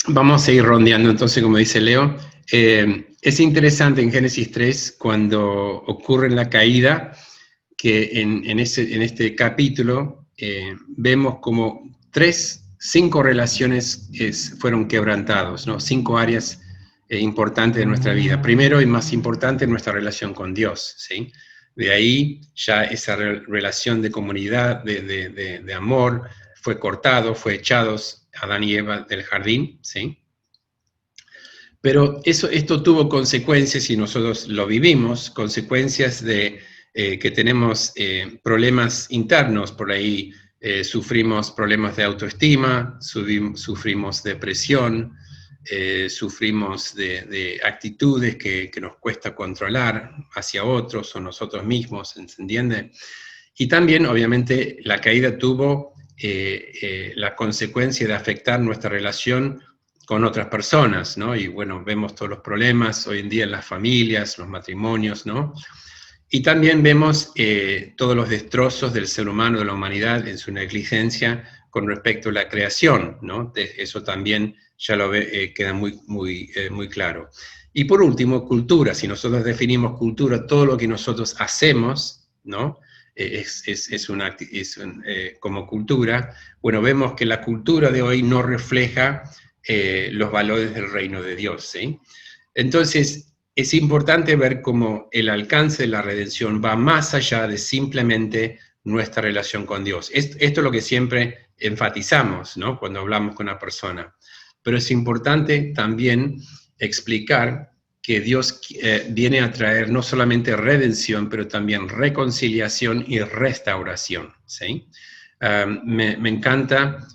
vamos a ir rondeando entonces, como dice Leo. Es interesante en Génesis 3, cuando ocurre la caída, que en este capítulo vemos como 5 relaciones fueron quebrantados, ¿no? 5 áreas importantes de nuestra vida. Primero y más importante, nuestra relación con Dios, ¿sí? De ahí ya esa relación de comunidad, de amor, fue cortado, fue echados Adán y Eva del jardín, ¿sí? Pero esto tuvo consecuencias, y nosotros lo vivimos, consecuencias de que tenemos problemas internos por ahí. Sufrimos problemas de autoestima, sufrimos depresión, sufrimos de actitudes que nos cuesta controlar hacia otros o nosotros mismos, ¿se entiende? Y también, obviamente, la caída tuvo la consecuencia de afectar nuestra relación con otras personas, ¿no? Y bueno, vemos todos los problemas hoy en día en las familias, los matrimonios, ¿no? Y también vemos todos los destrozos del ser humano, de la humanidad, en su negligencia con respecto a la creación, ¿no? Eso también ya lo queda muy claro. Y por último, cultura. Si nosotros definimos cultura, todo lo que nosotros hacemos, ¿no? Como cultura, bueno, vemos que la cultura de hoy no refleja los valores del reino de Dios, ¿sí? Entonces, es importante ver cómo el alcance de la redención va más allá de simplemente nuestra relación con Dios. Esto es lo que siempre enfatizamos, ¿no? Cuando hablamos con una persona. Pero es importante también explicar que Dios viene a traer no solamente redención, pero también reconciliación y restauración, ¿sí? Me encanta,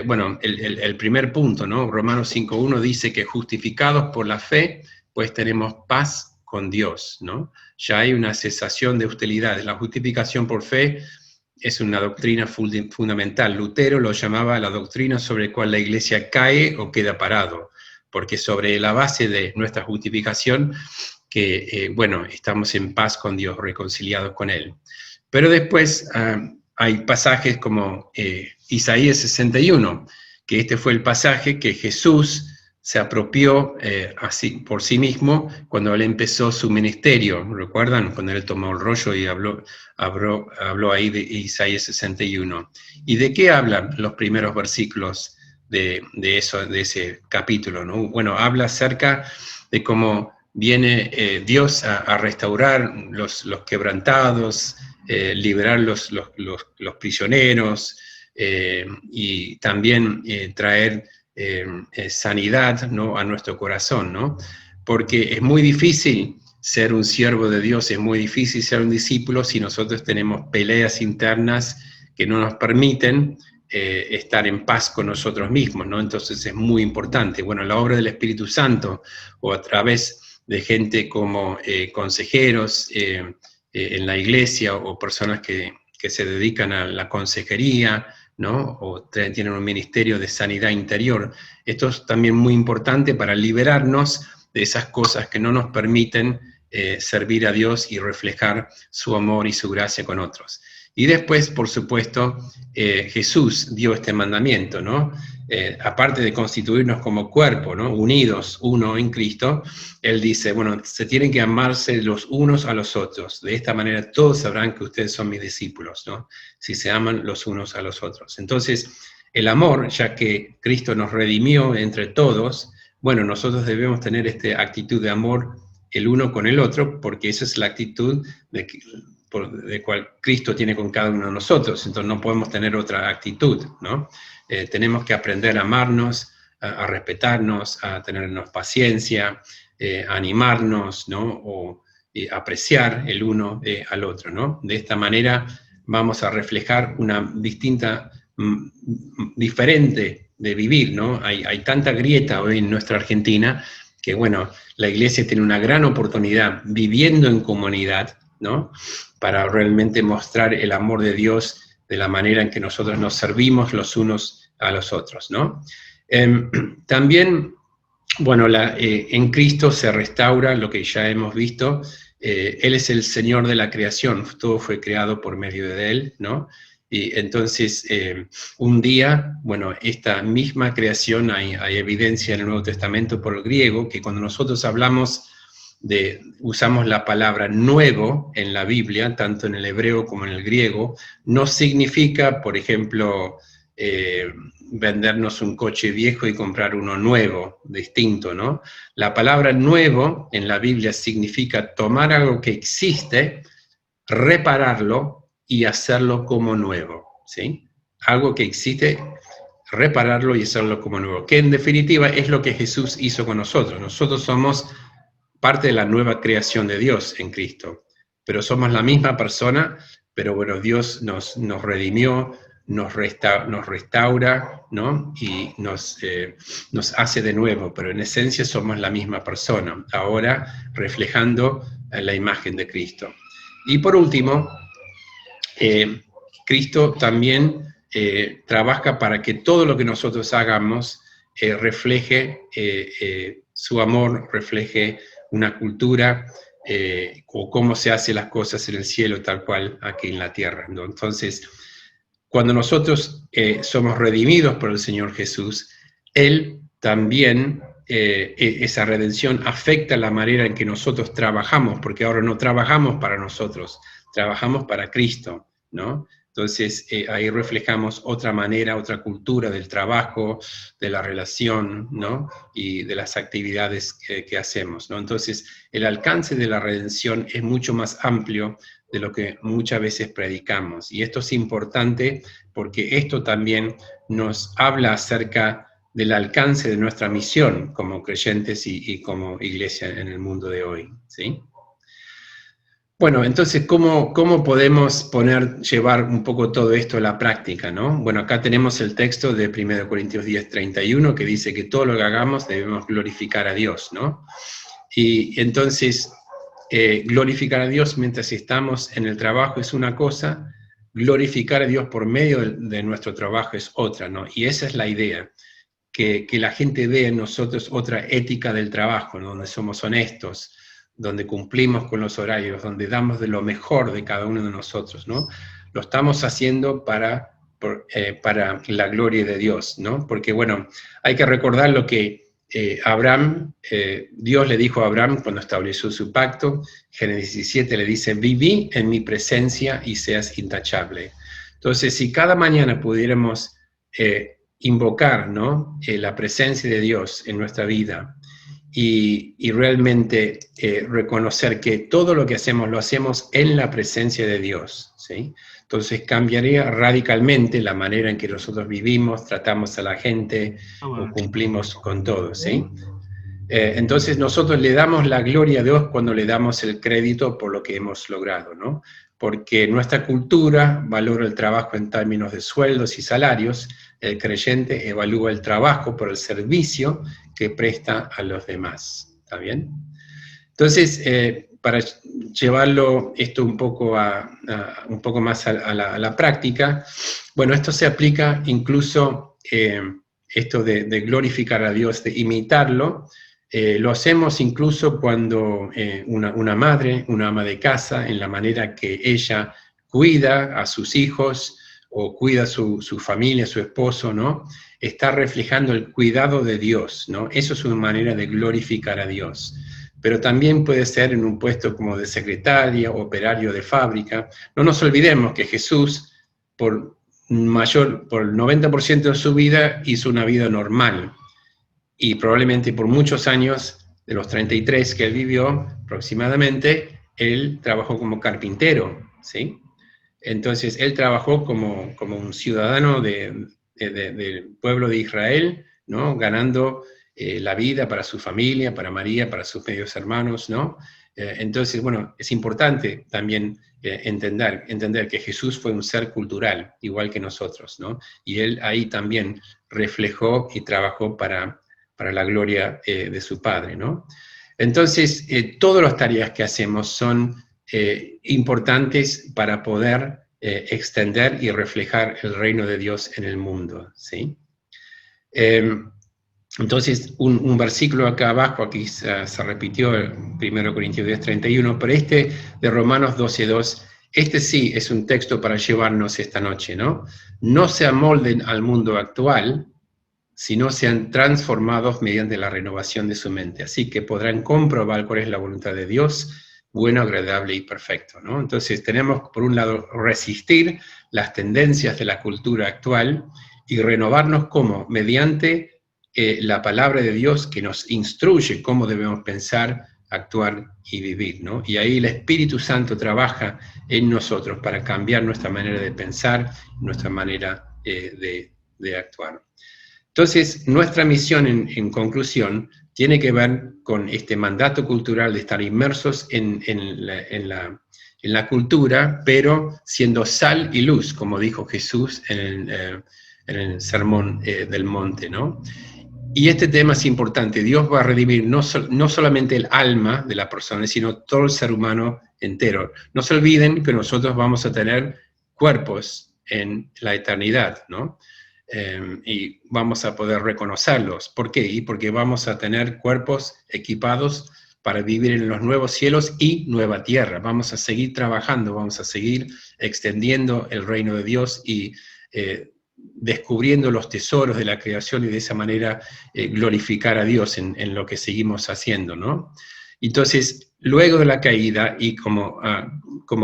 bueno, el primer punto, ¿no? Romanos 5.1 dice que justificados por la fe, pues tenemos paz con Dios, ¿no? Ya hay una cesación de hostilidades. La justificación por fe es una doctrina fundamental. Lutero lo llamaba la doctrina sobre la cual la iglesia cae o queda parado, porque sobre la base de nuestra justificación, que, bueno, estamos en paz con Dios, reconciliados con Él. Pero después hay pasajes como Isaías 61, que este fue el pasaje que Jesús se apropió así por sí mismo cuando él empezó su ministerio. ¿Recuerdan? Cuando él tomó el rollo y habló ahí de Isaías 61. ¿Y de qué hablan los primeros versículos de ese capítulo, ¿no? Bueno, habla acerca de cómo viene Dios a restaurar los quebrantados, liberar los prisioneros, y también traer sanidad, ¿no? A nuestro corazón, ¿no? Porque es muy difícil ser un siervo de Dios, es muy difícil ser un discípulo si nosotros tenemos peleas internas que no nos permiten estar en paz con nosotros mismos, ¿no? Entonces es muy importante. Bueno, la obra del Espíritu Santo, o a través de gente como consejeros en la iglesia, o personas que se dedican a la consejería, ¿no? O tienen un ministerio de sanidad interior. Esto es también muy importante para liberarnos de esas cosas que no nos permiten servir a Dios y reflejar su amor y su gracia con otros. Y después, por supuesto, Jesús dio este mandamiento, ¿no? Aparte de constituirnos como cuerpo, ¿no? Unidos, uno en Cristo, Él dice, bueno, se tienen que amarse los unos a los otros. De esta manera todos sabrán que ustedes son mis discípulos, ¿no? Si se aman los unos a los otros. Entonces, el amor, ya que Cristo nos redimió entre todos, bueno, nosotros debemos tener esta actitud de amor el uno con el otro, porque esa es la actitud de cual Cristo tiene con cada uno de nosotros. Entonces no podemos tener otra actitud, ¿no? Tenemos que aprender a amarnos, a respetarnos, a tenernos paciencia, a animarnos, ¿no? O apreciar el uno al otro, ¿no? De esta manera vamos a reflejar una diferente de vivir, ¿no? Hay tanta grieta hoy en nuestra Argentina que, bueno, la iglesia tiene una gran oportunidad viviendo en comunidad, ¿no? Para realmente mostrar el amor de Dios de la manera en que nosotros nos servimos los unos a los otros, ¿no? También Bueno, en Cristo se restaura lo que ya hemos visto. Él es el Señor de la creación, todo fue creado por medio de Él, ¿no? Y entonces, un día, bueno, esta misma creación, hay evidencia en el Nuevo Testamento por el griego, que cuando nosotros usamos la palabra nuevo en la Biblia, tanto en el hebreo como en el griego, no significa, por ejemplo, vendernos un coche viejo y comprar uno nuevo, distinto, ¿no? La palabra nuevo en la Biblia significa tomar algo que existe, repararlo y hacerlo como nuevo, ¿sí? Algo que existe, repararlo y hacerlo como nuevo, que en definitiva es lo que Jesús hizo con nosotros. Nosotros somos parte de la nueva creación de Dios en Cristo, pero somos la misma persona, pero bueno, Dios nos redimió, nos restaura, ¿no? Y nos hace de nuevo, pero en esencia somos la misma persona, ahora reflejando la imagen de Cristo. Y por último, Cristo también trabaja para que todo lo que nosotros hagamos refleje su amor, refleje una cultura, o cómo se hacen las cosas en el cielo, tal cual aquí en la tierra, ¿no? Entonces, cuando nosotros somos redimidos por el Señor Jesús, Él también, esa redención afecta la manera en que nosotros trabajamos, porque ahora no trabajamos para nosotros, trabajamos para Cristo, ¿no? Entonces, ahí reflejamos otra manera, otra cultura del trabajo, de la relación, ¿no? Y de las actividades que hacemos, ¿no? Entonces, el alcance de la redención es mucho más amplio de lo que muchas veces predicamos. Y esto es importante porque esto también nos habla acerca del alcance de nuestra misión como creyentes y como iglesia en el mundo de hoy, ¿sí? Bueno, entonces, ¿cómo podemos llevar un poco todo esto a la práctica, ¿no? Bueno, acá tenemos el texto de 1 Corintios 10:31 que dice que todo lo que hagamos debemos glorificar a Dios, ¿no? Y entonces, glorificar a Dios mientras estamos en el trabajo es una cosa, glorificar a Dios por medio de nuestro trabajo es otra, ¿no? Y esa es la idea, que la gente vea en nosotros otra ética del trabajo, ¿no? Donde somos honestos, donde cumplimos con los horarios, donde damos de lo mejor de cada uno de nosotros, ¿no? Lo estamos haciendo para la gloria de Dios, ¿no? Porque, bueno, hay que recordar lo que Dios le dijo a Abraham cuando estableció su pacto. Génesis 17 le dice, viví en mi presencia y seas intachable. Entonces, si cada mañana pudiéramos invocar, ¿no? La presencia de Dios en nuestra vida y realmente reconocer que todo lo que hacemos lo hacemos en la presencia de Dios, ¿sí? Entonces cambiaría radicalmente la manera en que nosotros vivimos, tratamos a la gente o cumplimos con todo, ¿sí? Entonces nosotros le damos la gloria a Dios cuando le damos el crédito por lo que hemos logrado, ¿no? Porque nuestra cultura valora el trabajo en términos de sueldos y salarios, el creyente evalúa el trabajo por el servicio que presta a los demás, ¿está bien? Entonces, para llevarlo esto un poco más a la práctica, bueno, esto se aplica incluso, esto de glorificar a Dios, de imitarlo, lo hacemos incluso cuando una madre, una ama de casa, en la manera que ella cuida a sus hijos o cuida a su familia, a su esposo, ¿no? Está reflejando el cuidado de Dios, ¿no? Eso es una manera de glorificar a Dios. Pero también puede ser en un puesto como de secretaria, operario de fábrica. No nos olvidemos que Jesús, por el 90% de su vida, hizo una vida normal. Y probablemente por muchos años, de los 33 que él vivió aproximadamente, él trabajó como carpintero, ¿sí? Entonces, él trabajó como un ciudadano del pueblo de Israel, ¿no? Ganando la vida para su familia, para María, para sus medios hermanos, ¿no? Entonces, bueno, es importante también entender que Jesús fue un ser cultural, igual que nosotros, ¿no? Y él ahí también reflejó y trabajó para la gloria de su Padre, ¿no? Entonces, todas las tareas que hacemos son importantes para poder extender y reflejar el reino de Dios en el mundo, ¿sí? Entonces, un versículo acá abajo, aquí se repitió, 1 Corintios 10:31, pero este de Romanos 12:2, este sí es un texto para llevarnos esta noche, ¿no? No se amolden al mundo actual, sino sean transformados mediante la renovación de su mente. Así que podrán comprobar cuál es la voluntad de Dios, bueno, agradable y perfecto, ¿no? Entonces tenemos, por un lado, resistir las tendencias de la cultura actual y renovarnos como mediante la palabra de Dios que nos instruye cómo debemos pensar, actuar y vivir, ¿no? Y ahí el Espíritu Santo trabaja en nosotros para cambiar nuestra manera de pensar, nuestra manera de actuar. Entonces, nuestra misión, en conclusión, tiene que ver con este mandato cultural de estar inmersos en la cultura, pero siendo sal y luz, como dijo Jesús en el Sermón del Monte, ¿no? Y este tema es importante. Dios va a redimir no solamente el alma de la persona, sino todo el ser humano entero. No se olviden que nosotros vamos a tener cuerpos en la eternidad, ¿no? Y vamos a poder reconocerlos. ¿Por qué? Y porque vamos a tener cuerpos equipados para vivir en los nuevos cielos y nueva tierra. Vamos a seguir trabajando, vamos a seguir extendiendo el reino de Dios y descubriendo los tesoros de la creación y de esa manera glorificar a Dios en lo que seguimos haciendo, ¿no? Entonces, luego de la caída y como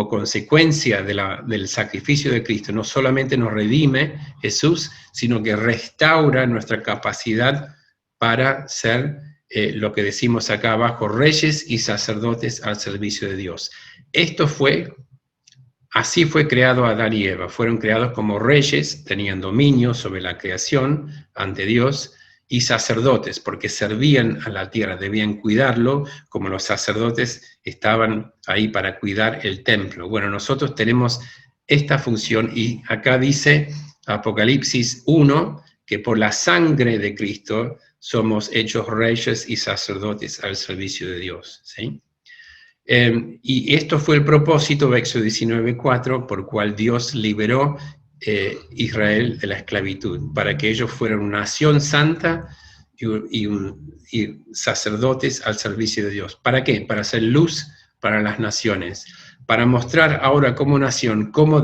consecuencia del sacrificio de Cristo, no solamente nos redime Jesús, sino que restaura nuestra capacidad para ser lo que decimos acá abajo, reyes y sacerdotes al servicio de Dios. Así fue creado Adán y Eva, fueron creados como reyes, tenían dominio sobre la creación ante Dios, y sacerdotes, porque servían a la tierra, debían cuidarlo, como los sacerdotes estaban ahí para cuidar el templo. Bueno, nosotros tenemos esta función, y acá dice Apocalipsis 1, que por la sangre de Cristo somos hechos reyes y sacerdotes al servicio de Dios, ¿sí? Y esto fue el propósito de Éxodo 19:4, por cual Dios liberó Israel de la esclavitud, para que ellos fueran una nación santa y sacerdotes al servicio de Dios. ¿Para qué? Para ser luz para las naciones, para mostrar ahora como nación, cómo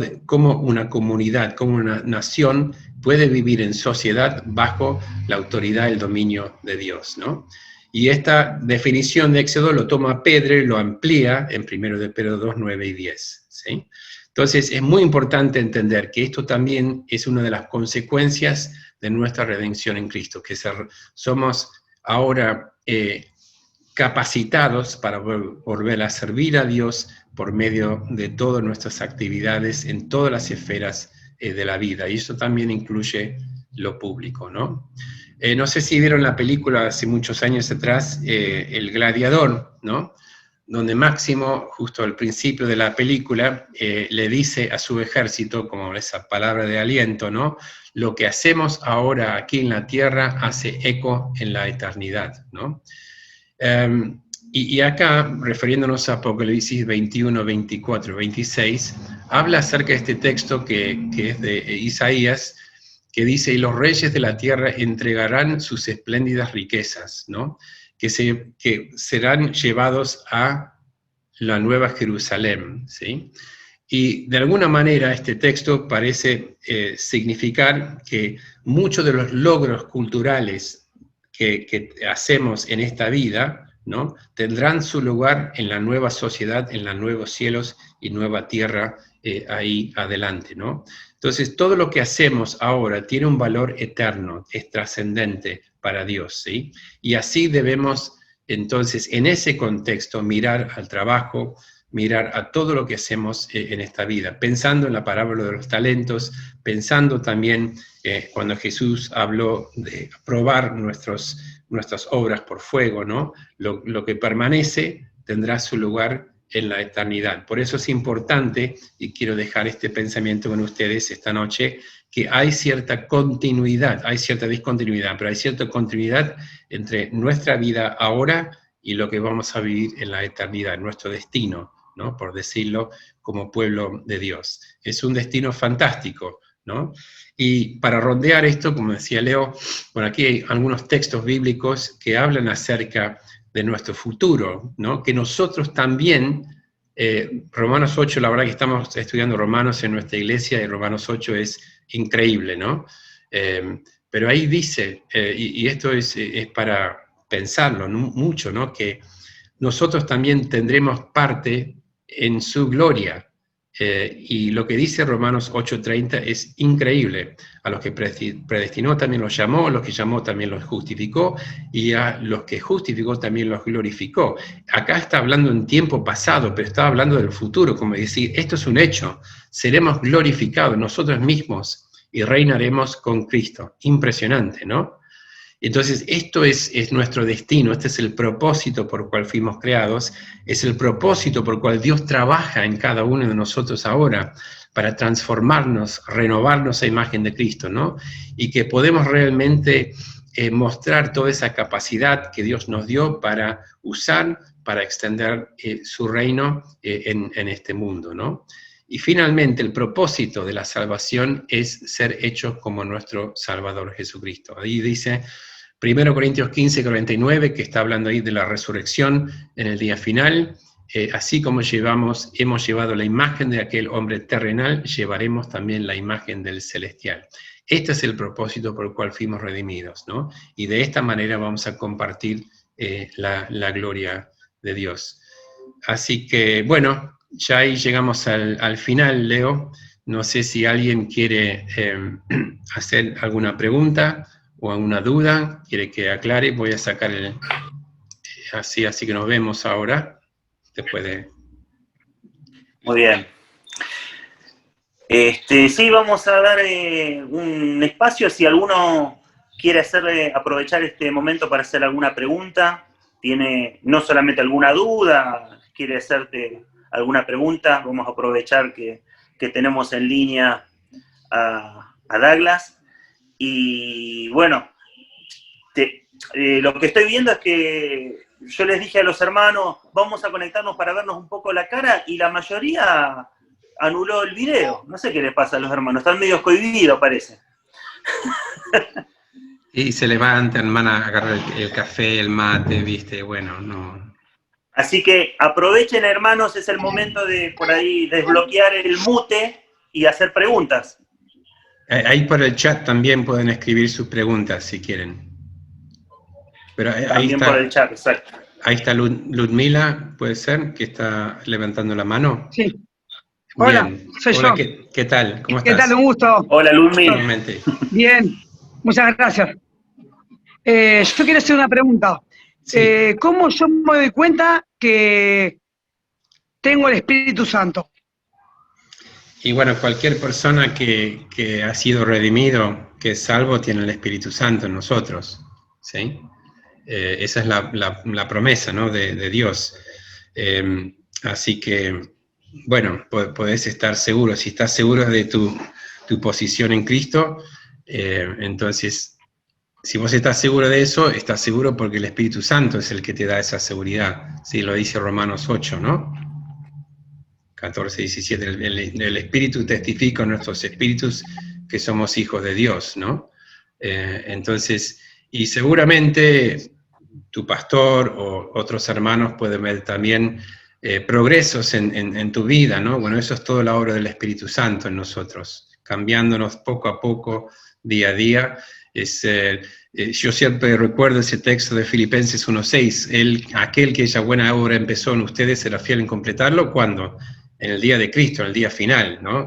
una comunidad, cómo una nación puede vivir en sociedad bajo la autoridad y el dominio de Dios, ¿no? Y esta definición de Éxodo lo toma Pedro y lo amplía en 1 de Pedro 2, 9 y 10, ¿sí? Entonces es muy importante entender que esto también es una de las consecuencias de nuestra redención en Cristo, que somos ahora capacitados para volver a servir a Dios por medio de todas nuestras actividades en todas las esferas de la vida, y eso también incluye lo público, ¿no? No sé si vieron la película hace muchos años atrás, El Gladiador, ¿no? Donde Máximo, justo al principio de la película, le dice a su ejército, como esa palabra de aliento, ¿no? Lo que hacemos ahora aquí en la tierra hace eco en la eternidad, ¿no? Y acá, refiriéndonos a Apocalipsis 21, 24, 26, habla acerca de este texto que es de Isaías, que dice, y los reyes de la tierra entregarán sus espléndidas riquezas, ¿no? Que serán llevados a la nueva Jerusalén, ¿sí? Y de alguna manera este texto parece significar que muchos de los logros culturales que hacemos en esta vida, ¿no? Tendrán su lugar en la nueva sociedad, en los nuevos cielos y nueva tierra ahí adelante, ¿no? Entonces, todo lo que hacemos ahora tiene un valor eterno, es trascendente para Dios, ¿sí? Y así debemos, entonces, en ese contexto, mirar al trabajo, mirar a todo lo que hacemos en esta vida, pensando en la parábola de los talentos, pensando también cuando Jesús habló de probar nuestras obras por fuego, ¿no? Lo que permanece tendrá su lugar en la eternidad. Por eso es importante, y quiero dejar este pensamiento con ustedes esta noche, que hay cierta continuidad, hay cierta discontinuidad, pero hay cierta continuidad entre nuestra vida ahora y lo que vamos a vivir en la eternidad, nuestro destino, ¿no? Por decirlo, como pueblo de Dios. Es un destino fantástico, ¿no? Y para rondear esto, como decía Leo, bueno, aquí hay algunos textos bíblicos que hablan acerca de nuestro futuro, ¿no? Que nosotros también, Romanos 8, la verdad que estamos estudiando Romanos en nuestra iglesia, y Romanos 8 es increíble, ¿no? Pero ahí dice, y esto es para pensarlo mucho, ¿no? Que nosotros también tendremos parte en su gloria. Y lo que dice Romanos 8:30 es increíble. A los que predestinó también los llamó, a los que llamó también los justificó, y a los que justificó también los glorificó. Acá está hablando en tiempo pasado, pero está hablando del futuro, como decir, esto es un hecho, seremos glorificados nosotros mismos y reinaremos con Cristo. Impresionante, ¿no? Entonces, esto es nuestro destino, este es el propósito por el cual fuimos creados, es el propósito por el cual Dios trabaja en cada uno de nosotros ahora, para transformarnos, renovarnos a imagen de Cristo, ¿no? Y que podemos realmente mostrar toda esa capacidad que Dios nos dio para usar, para extender su reino en este mundo, ¿no? Y finalmente, el propósito de la salvación es ser hechos como nuestro Salvador Jesucristo. Ahí dice 1 Corintios 15, 49, que está hablando ahí de la resurrección en el día final. Así como hemos llevado la imagen de aquel hombre terrenal, llevaremos también la imagen del celestial. Este es el propósito por el cual fuimos redimidos, ¿no? Y de esta manera vamos a compartir la gloria de Dios. Así que, bueno, ya ahí llegamos al final, Leo. No sé si alguien quiere hacer alguna pregunta o alguna duda, quiere que aclare. Voy a sacar así que nos vemos ahora, después de... Muy bien. Sí, vamos a dar un espacio si alguno quiere aprovechar este momento para hacer alguna pregunta, tiene no solamente alguna duda, quiere hacerte alguna pregunta, vamos a aprovechar que tenemos en línea a Douglas. Y bueno, lo que estoy viendo es que yo les dije a los hermanos, vamos a conectarnos para vernos un poco la cara, y la mayoría anuló el video. No sé qué les pasa a los hermanos, están medio cohibidos, parece. Y se levantan, van a agarrar el café, el mate, ¿viste? Bueno, no... Así que aprovechen, hermanos, es el momento de por ahí desbloquear el mute y hacer preguntas. Ahí por el chat también pueden escribir sus preguntas si quieren. Pero ahí También está, por el chat, exacto. Ahí está Ludmila, puede ser, que está levantando la mano. Sí. Hola, Bien. soy Hola, yo. ¿qué tal? ¿Cómo ¿Qué estás? tal? Un gusto. Hola, Ludmila. Igualmente. Bien, muchas gracias. Yo quiero hacer una pregunta. Sí. ¿Cómo yo me doy cuenta que tengo el Espíritu Santo? Y bueno, cualquier persona que ha sido redimido, que es salvo, tiene el Espíritu Santo en nosotros, ¿sí? Esa es la promesa, ¿no? de Dios. Así que, bueno, podés estar seguro. Si estás seguro de tu posición en Cristo, entonces, si vos estás seguro de eso, estás seguro porque el Espíritu Santo es el que te da esa seguridad. Sí, lo dice Romanos 8, ¿no? 14, 17, el Espíritu testifica en nuestros espíritus que somos hijos de Dios, ¿no? Entonces, y seguramente tu pastor o otros hermanos pueden ver también progresos en tu vida, ¿no? Bueno, eso es toda la obra del Espíritu Santo en nosotros, cambiándonos poco a poco, día a día. Yo siempre recuerdo ese texto de Filipenses 1:6, aquel que esa buena obra empezó en ustedes será fiel en completarlo, ¿cuándo? En el día de Cristo, en el día final, ¿no?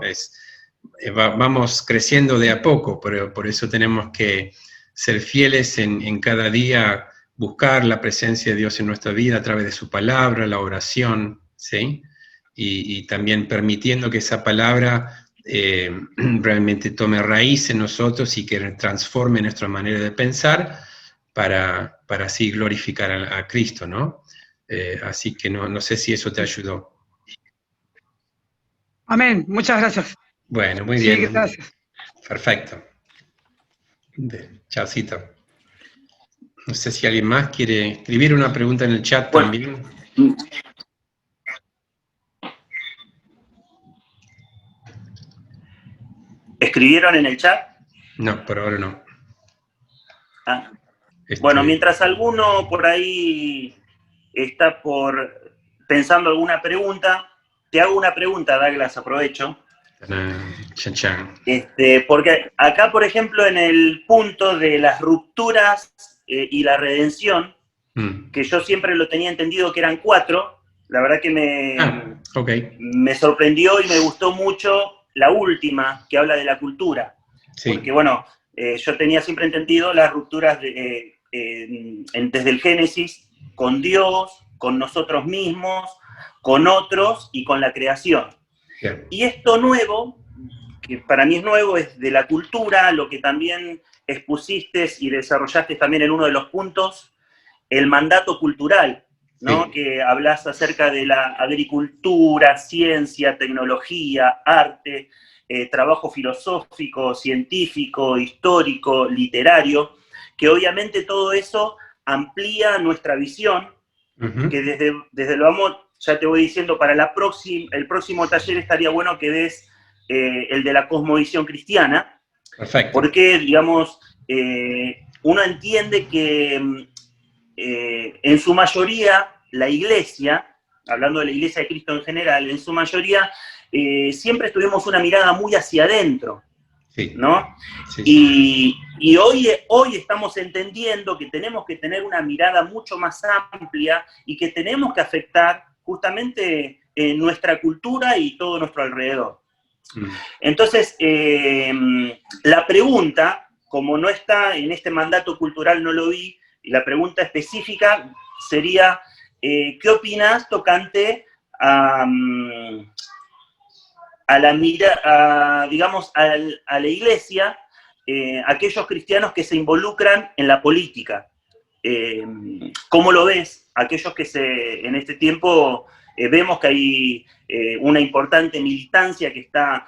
Vamos creciendo de a poco, pero por eso tenemos que ser fieles en cada día, buscar la presencia de Dios en nuestra vida a través de su palabra, la oración, ¿sí? Y también permitiendo que esa palabra realmente tome raíz en nosotros y que transforme nuestra manera de pensar para así glorificar a Cristo, ¿no? Así que no sé si eso te ayudó. Amén, muchas gracias. Bueno, muy Sí, bien. gracias. Perfecto. Chaucito. No sé si alguien más quiere escribir una pregunta en el chat también. escribieron en el chat? No, por ahora no. Ah. Bueno, mientras alguno por ahí está pensando alguna pregunta, te hago una pregunta, Douglas, aprovecho. Chan, chan. Porque acá, por ejemplo, en el punto de las rupturas y la redención, que yo siempre lo tenía entendido que eran 4, la verdad que me sorprendió y me gustó mucho la última, que habla de la cultura. Sí. Porque, bueno, yo tenía siempre entendido las rupturas desde el Génesis, con Dios, con nosotros mismos, con otros y con la creación. Bien. Y esto nuevo, que para mí es nuevo, es de la cultura, lo que también expusiste y desarrollaste también en uno de los puntos, el mandato cultural, ¿no? Sí. Que hablas acerca de la agricultura, ciencia, tecnología, arte, trabajo filosófico, científico, histórico, literario, que obviamente todo eso amplía nuestra visión, que desde lo vamos, ya te voy diciendo, para el próximo taller estaría bueno que des el de la cosmovisión cristiana. Perfecto. Porque, digamos, uno entiende que en su mayoría la Iglesia, hablando de la Iglesia de Cristo en general, en su mayoría siempre tuvimos una mirada muy hacia adentro, sí. ¿No? Sí. Y hoy estamos entendiendo que tenemos que tener una mirada mucho más amplia y que tenemos que afectar justamente nuestra cultura y todo nuestro alrededor. Entonces, la pregunta, como no está en este mandato cultural, no lo vi, y la pregunta específica sería, ¿qué opinas tocante a la Iglesia, aquellos cristianos que se involucran en la política? ¿Cómo lo ves? Aquellos que en este tiempo vemos que hay una importante militancia que está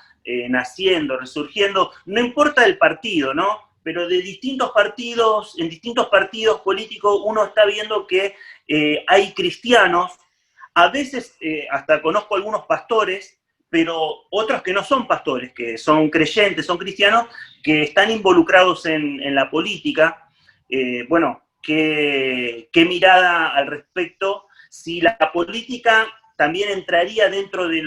naciendo, resurgiendo, no importa el partido, ¿no? Pero de distintos partidos, en distintos partidos políticos, uno está viendo que hay cristianos, a veces hasta conozco algunos pastores, pero otros que no son pastores, que son creyentes, son cristianos, que están involucrados en la política. Bueno, ¿qué mirada al respecto? Si la política también entraría dentro de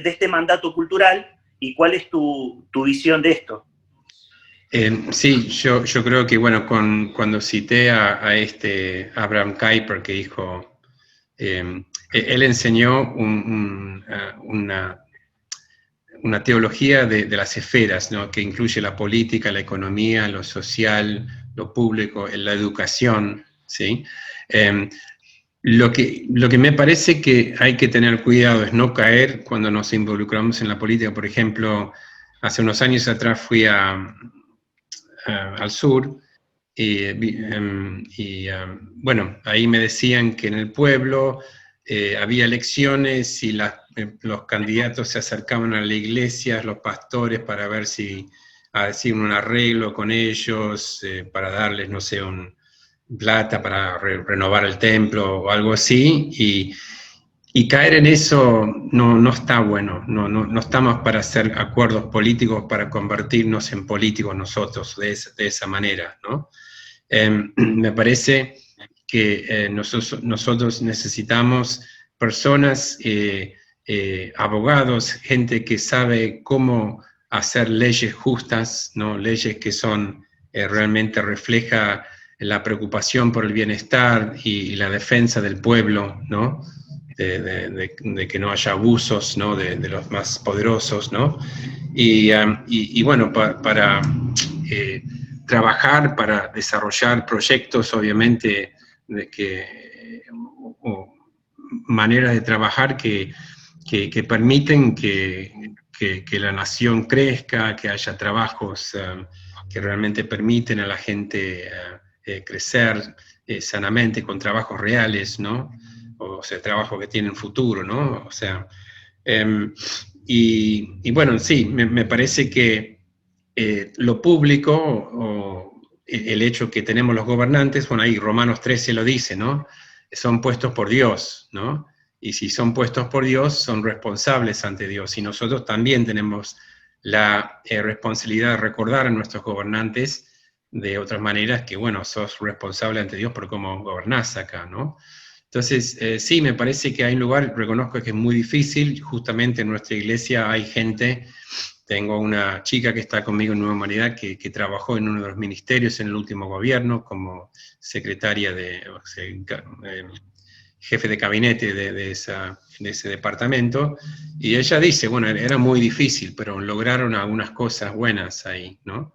este mandato cultural, ¿y cuál es tu visión de esto? Sí, yo creo que, bueno, cuando cité a Abraham Kuyper, que dijo, él enseñó una teología de las esferas, ¿no? Que incluye la política, la economía, lo social, lo público, la educación, ¿sí? Lo que me parece que hay que tener cuidado es no caer cuando nos involucramos en la política. Por ejemplo, hace unos años atrás fui al sur bueno, ahí me decían que en el pueblo había elecciones y los candidatos se acercaban a la iglesia, los pastores, para ver si hacían un arreglo con ellos, para darles, no sé, plata para renovar el templo o algo así, y caer en eso no está bueno, no estamos para hacer acuerdos políticos, para convertirnos en políticos nosotros de esa manera, ¿no? Me parece que nosotros necesitamos personas, abogados, gente que sabe cómo hacer leyes justas, ¿no? Leyes que son realmente refleja la preocupación por el bienestar y la defensa del pueblo, ¿no? De que no haya abusos, ¿no? de los más poderosos, ¿no? Y bueno, para trabajar, para desarrollar proyectos, obviamente, o maneras de trabajar que permiten que la nación crezca, que haya trabajos que realmente permiten a la gente crecer sanamente, con trabajos reales, ¿no? O sea, trabajos que tienen futuro, ¿no? O sea, y bueno, sí, me parece que lo público, o el hecho que tenemos los gobernantes, bueno, ahí Romanos 13 lo dice, ¿no? Son puestos por Dios, ¿no? Y si son puestos por Dios, son responsables ante Dios. Y nosotros también tenemos la responsabilidad de recordar a nuestros gobernantes de otras maneras que, bueno, sos responsable ante Dios por cómo gobernás acá, ¿no? Entonces, sí, me parece que hay un lugar, reconozco que es muy difícil, justamente en nuestra iglesia hay gente, tengo una chica que está conmigo en Nueva Humanidad que trabajó en uno de los ministerios en el último gobierno como secretaria jefe de gabinete de ese departamento, y ella dice, bueno, era muy difícil, pero lograron algunas cosas buenas ahí, ¿no?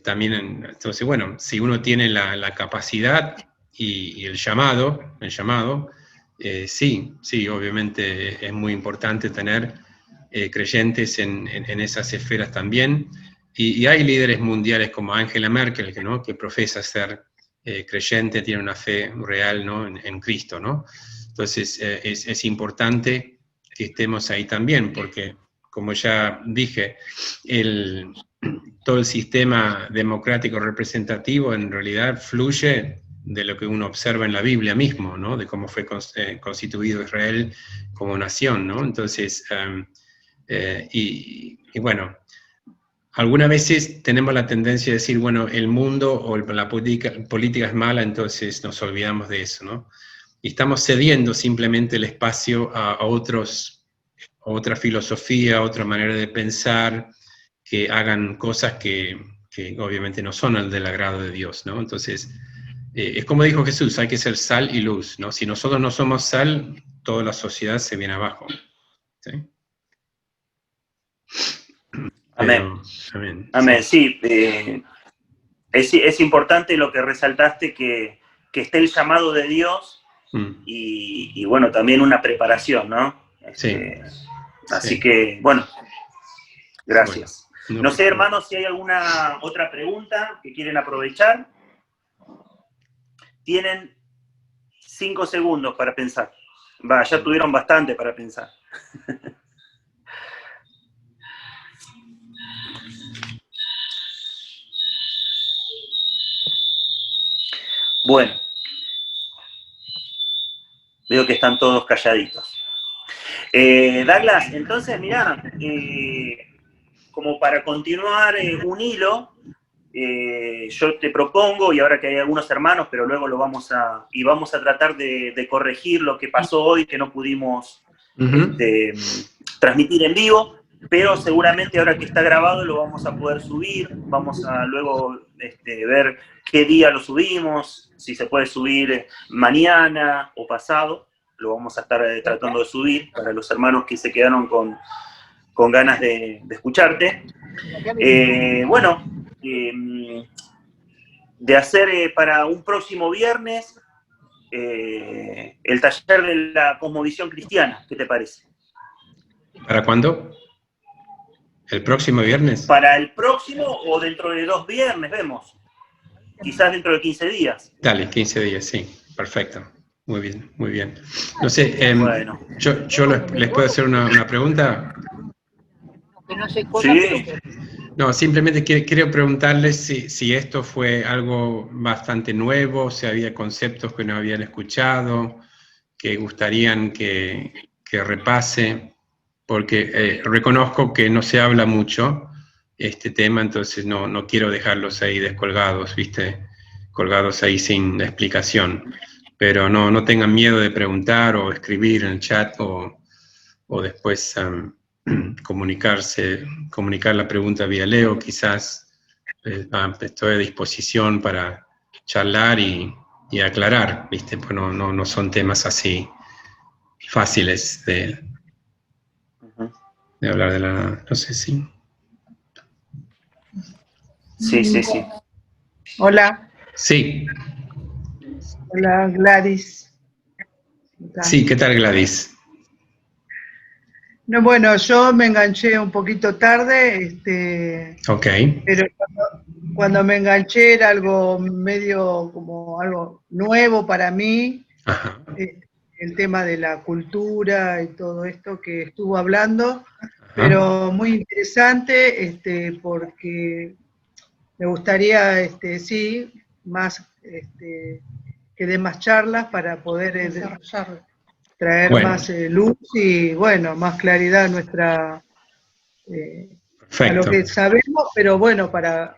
También, entonces, bueno, si uno tiene la capacidad y el llamado, sí, obviamente es muy importante tener creyentes en esas esferas también, y hay líderes mundiales como Angela Merkel, ¿no? Que profesa ser creyente, tiene una fe real, ¿no? en Cristo, ¿no? Entonces es importante que estemos ahí también, porque como ya dije, todo el sistema democrático representativo en realidad fluye de lo que uno observa en la Biblia mismo, ¿no? De cómo fue constituido Israel como nación, ¿no? Entonces, y bueno, algunas veces tenemos la tendencia de decir, bueno, el mundo o la política es mala, entonces nos olvidamos de eso, ¿no? Y estamos cediendo simplemente el espacio a otra filosofía, otra manera de pensar, que hagan cosas que obviamente no son el del agrado de Dios, ¿no? Entonces, es como dijo Jesús, hay que ser sal y luz, ¿no? Si nosotros no somos sal, toda la sociedad se viene abajo, ¿sí? Amén. Amén. Amén, Sí. sí. Es importante lo que resaltaste, que esté el llamado de Dios y bueno, también una preparación, ¿no? Sí. Así Sí. que, bueno, gracias. Bueno, no sé, hermanos, si hay alguna otra pregunta que quieren aprovechar. Tienen 5 segundos para pensar. Ya tuvieron bastante para pensar. Bueno, veo que están todos calladitos. Douglas, entonces, mirá, como para continuar un hilo, yo te propongo, y ahora que hay algunos hermanos, pero luego vamos a tratar de corregir lo que pasó hoy, que no pudimos transmitir en vivo, pero seguramente ahora que está grabado lo vamos a poder subir, vamos a luego ver qué día lo subimos, si se puede subir mañana o pasado, lo vamos a estar tratando de subir para los hermanos que se quedaron con ganas de escucharte. Bueno, de hacer para un próximo viernes el taller de la cosmovisión cristiana, ¿qué te parece? ¿Para cuándo? ¿El próximo viernes? Para el próximo o dentro de 2 viernes, vemos. Quizás dentro de 15 días. Dale, 15 días, sí. Perfecto. Muy bien, muy bien. No sé, bueno. yo les puedo hacer una pregunta. Sí. No, simplemente quiero preguntarles si esto fue algo bastante nuevo, si había conceptos que no habían escuchado, que gustarían que repase, porque reconozco que no se habla mucho este tema, entonces no quiero dejarlos ahí descolgados, ¿viste? Colgados ahí sin explicación. Pero no tengan miedo de preguntar o escribir en el chat o después comunicar la pregunta vía Leo, quizás estoy a disposición para charlar y aclarar, ¿viste? Pues no son temas así fáciles de hablar de la... No sé si... Sí. Hola. Sí. Hola, Gladys. Sí, ¿qué tal, Gladys? No, bueno, yo me enganché un poquito tarde, Ok. Pero cuando me enganché era algo medio como algo nuevo para mí, el tema de la cultura y todo esto que estuvo hablando, pero muy interesante, porque me gustaría, sí, más, que dé más charlas para poder traer más luz y, bueno, más claridad a a lo que sabemos, pero bueno, para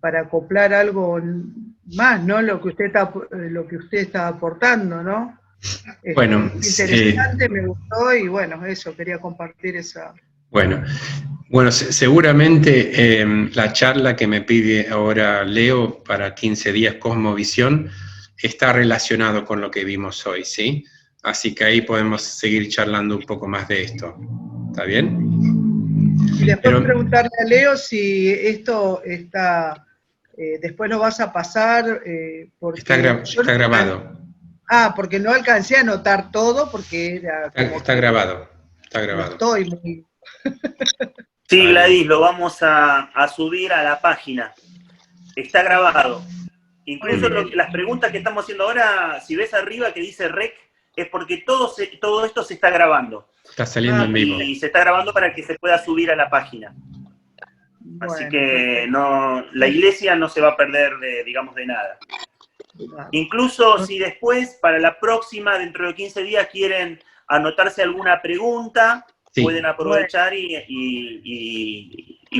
acoplar algo más, ¿no? Lo que usted está aportando, ¿no? Bueno, interesante, me gustó y bueno, eso, quería compartir esa. Bueno, seguramente la charla que me pide ahora Leo para 15 días Cosmovisión está relacionado con lo que vimos hoy, ¿sí? Así que ahí podemos seguir charlando un poco más de esto. ¿Está bien? Y después preguntarle a Leo si esto está, después lo vas a pasar, porque está grabado. Porque no alcancé a anotar todo, porque era como está grabado, está grabado. No estoy muy... Sí, Gladys, lo vamos a subir a la página. Está grabado. Incluso las preguntas que estamos haciendo ahora, si ves arriba que dice REC, es porque todo esto se está grabando. Está saliendo en vivo. Y se está grabando para que se pueda subir a la página. Bueno, así que no, la iglesia no se va a perder de nada. Incluso si después, para la próxima, dentro de 15 días, quieren anotarse alguna pregunta, sí, pueden aprovechar y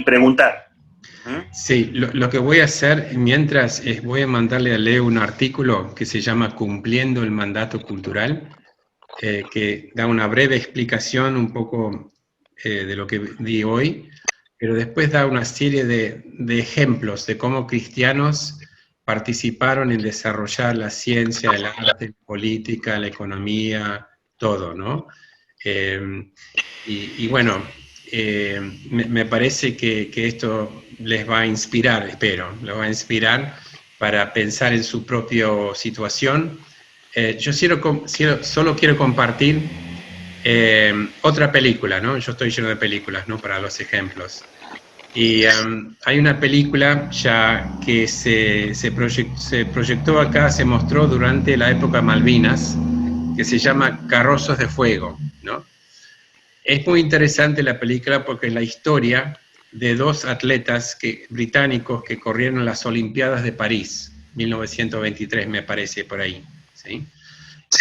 preguntar. Sí, lo que voy a hacer mientras es voy a mandarle a Leo un artículo que se llama Cumpliendo el Mandato Cultural, que da una breve explicación un poco de lo que di hoy, pero después da una serie de ejemplos de cómo cristianos participaron en desarrollar la ciencia, el arte, la política, la economía, todo, ¿no? Y bueno, me parece que esto les va a inspirar, espero, les va a inspirar para pensar en su propia situación. Yo solo quiero compartir otra película, ¿no? Yo estoy lleno de películas, ¿no? Para los ejemplos. Y hay una película ya que se proyectó acá, se mostró durante la época Malvinas, que se llama Carrozos de Fuego, ¿no? Es muy interesante la película porque es la historia de dos atletas británicos que corrieron las Olimpiadas de París, 1923 me parece, por ahí, ¿sí?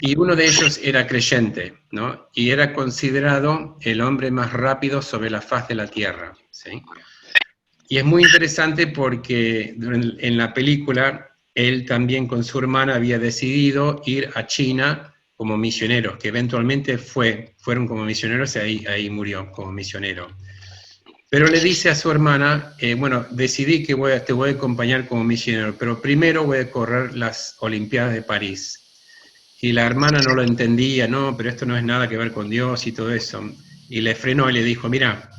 Y uno de ellos era creyente, ¿no? Y era considerado el hombre más rápido sobre la faz de la Tierra, ¿sí? Y es muy interesante porque en la película él también con su hermana había decidido ir a China como misioneros, que eventualmente fueron como misioneros y ahí murió como misionero. Pero le dice a su hermana, bueno, decidí que te voy a acompañar como misionero, pero primero voy a correr las Olimpiadas de París. Y la hermana no lo entendía, no, pero esto no es nada que ver con Dios y todo eso. Y le frenó y le dijo, mira,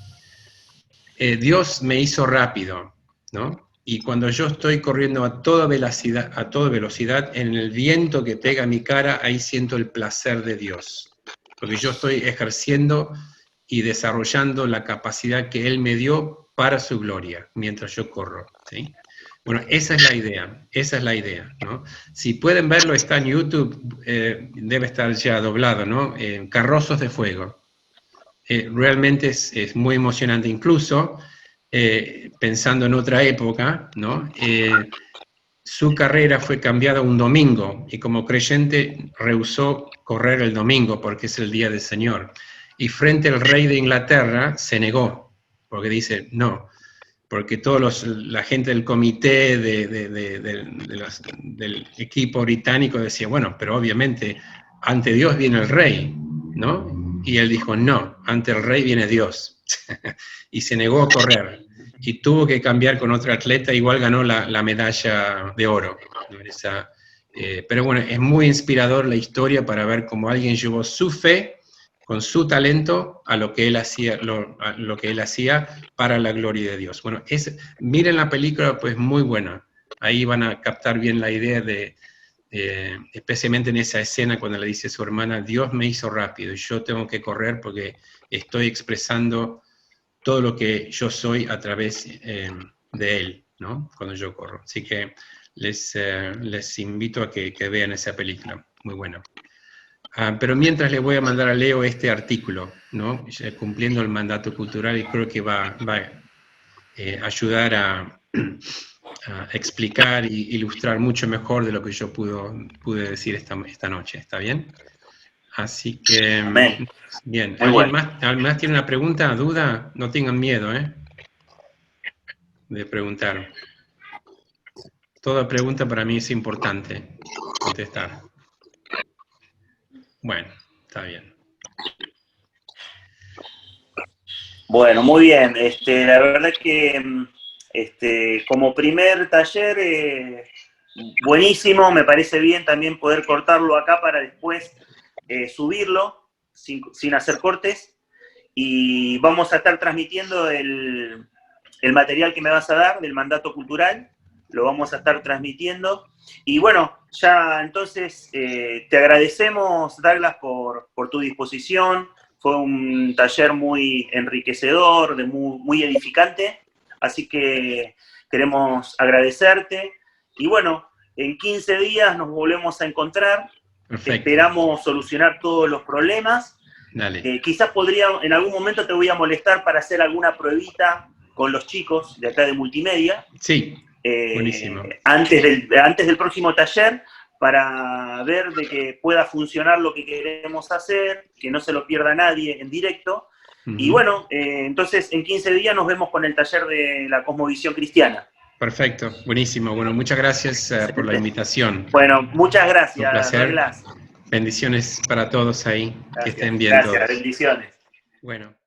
Dios me hizo rápido, ¿no? Y cuando yo estoy corriendo a toda velocidad, en el viento que pega a mi cara, ahí siento el placer de Dios. Porque yo estoy ejerciendo y desarrollando la capacidad que Él me dio para su gloria, mientras yo corro, ¿sí? Bueno, esa es la idea, ¿no? Si pueden verlo, está en YouTube, debe estar ya doblado, ¿no? Carrozos de Fuego. Realmente es muy emocionante, incluso pensando en otra época, ¿no? Su carrera fue cambiada un domingo y como creyente rehusó correr el domingo porque es el día del Señor. Y frente al rey de Inglaterra se negó, porque dice, no, porque la gente del comité del equipo británico decía, bueno, pero obviamente ante Dios viene el rey, ¿no? Y él dijo, no, ante el rey viene Dios. Y se negó a correr. Y tuvo que cambiar con otro atleta, igual ganó la medalla de oro. Pero bueno, es muy inspirador la historia para ver cómo alguien llevó su fe con su talento a lo que él hacía, lo que él hacía para la gloria de Dios. Bueno, miren la película, pues muy buena. Ahí van a captar bien la idea especialmente en esa escena cuando le dice a su hermana, Dios me hizo rápido y yo tengo que correr porque estoy expresando todo lo que yo soy a través de Él, ¿no? Cuando yo corro. Así que les invito a que vean esa película, muy buena. Pero mientras le voy a mandar a Leo este artículo, ¿no? Cumpliendo el mandato cultural, y creo que va a ayudar a explicar e ilustrar mucho mejor de lo que yo pude decir esta noche. ¿Está bien? Así que, Amén. bien. Muy ¿Alguien más tiene una pregunta, duda? No tengan miedo, de preguntar. Toda pregunta para mí es importante contestar. Bueno, está bien. Bueno, muy bien. La verdad que como primer taller, buenísimo, me parece bien también poder cortarlo acá para después subirlo sin hacer cortes. Y vamos a estar transmitiendo el material que me vas a dar del mandato cultural, lo vamos a estar transmitiendo. Y bueno, ya entonces te agradecemos, Douglas, por tu disposición. Fue un taller muy enriquecedor, muy edificante, así que queremos agradecerte. Y bueno, en 15 días nos volvemos a encontrar. Perfecto. Esperamos solucionar todos los problemas. Dale. Quizás en algún momento te voy a molestar para hacer alguna pruebita con los chicos de acá de multimedia. Sí, buenísimo. Antes del próximo taller, para ver de que pueda funcionar lo que queremos hacer, que no se lo pierda nadie en directo. Y bueno, entonces en 15 días nos vemos con el taller de la cosmovisión cristiana. Perfecto, buenísimo. Bueno, muchas gracias por la invitación. Bueno, muchas gracias. Un placer. Douglas. Bendiciones para todos ahí. Gracias, que estén bien gracias, todos. bendiciones. Bueno.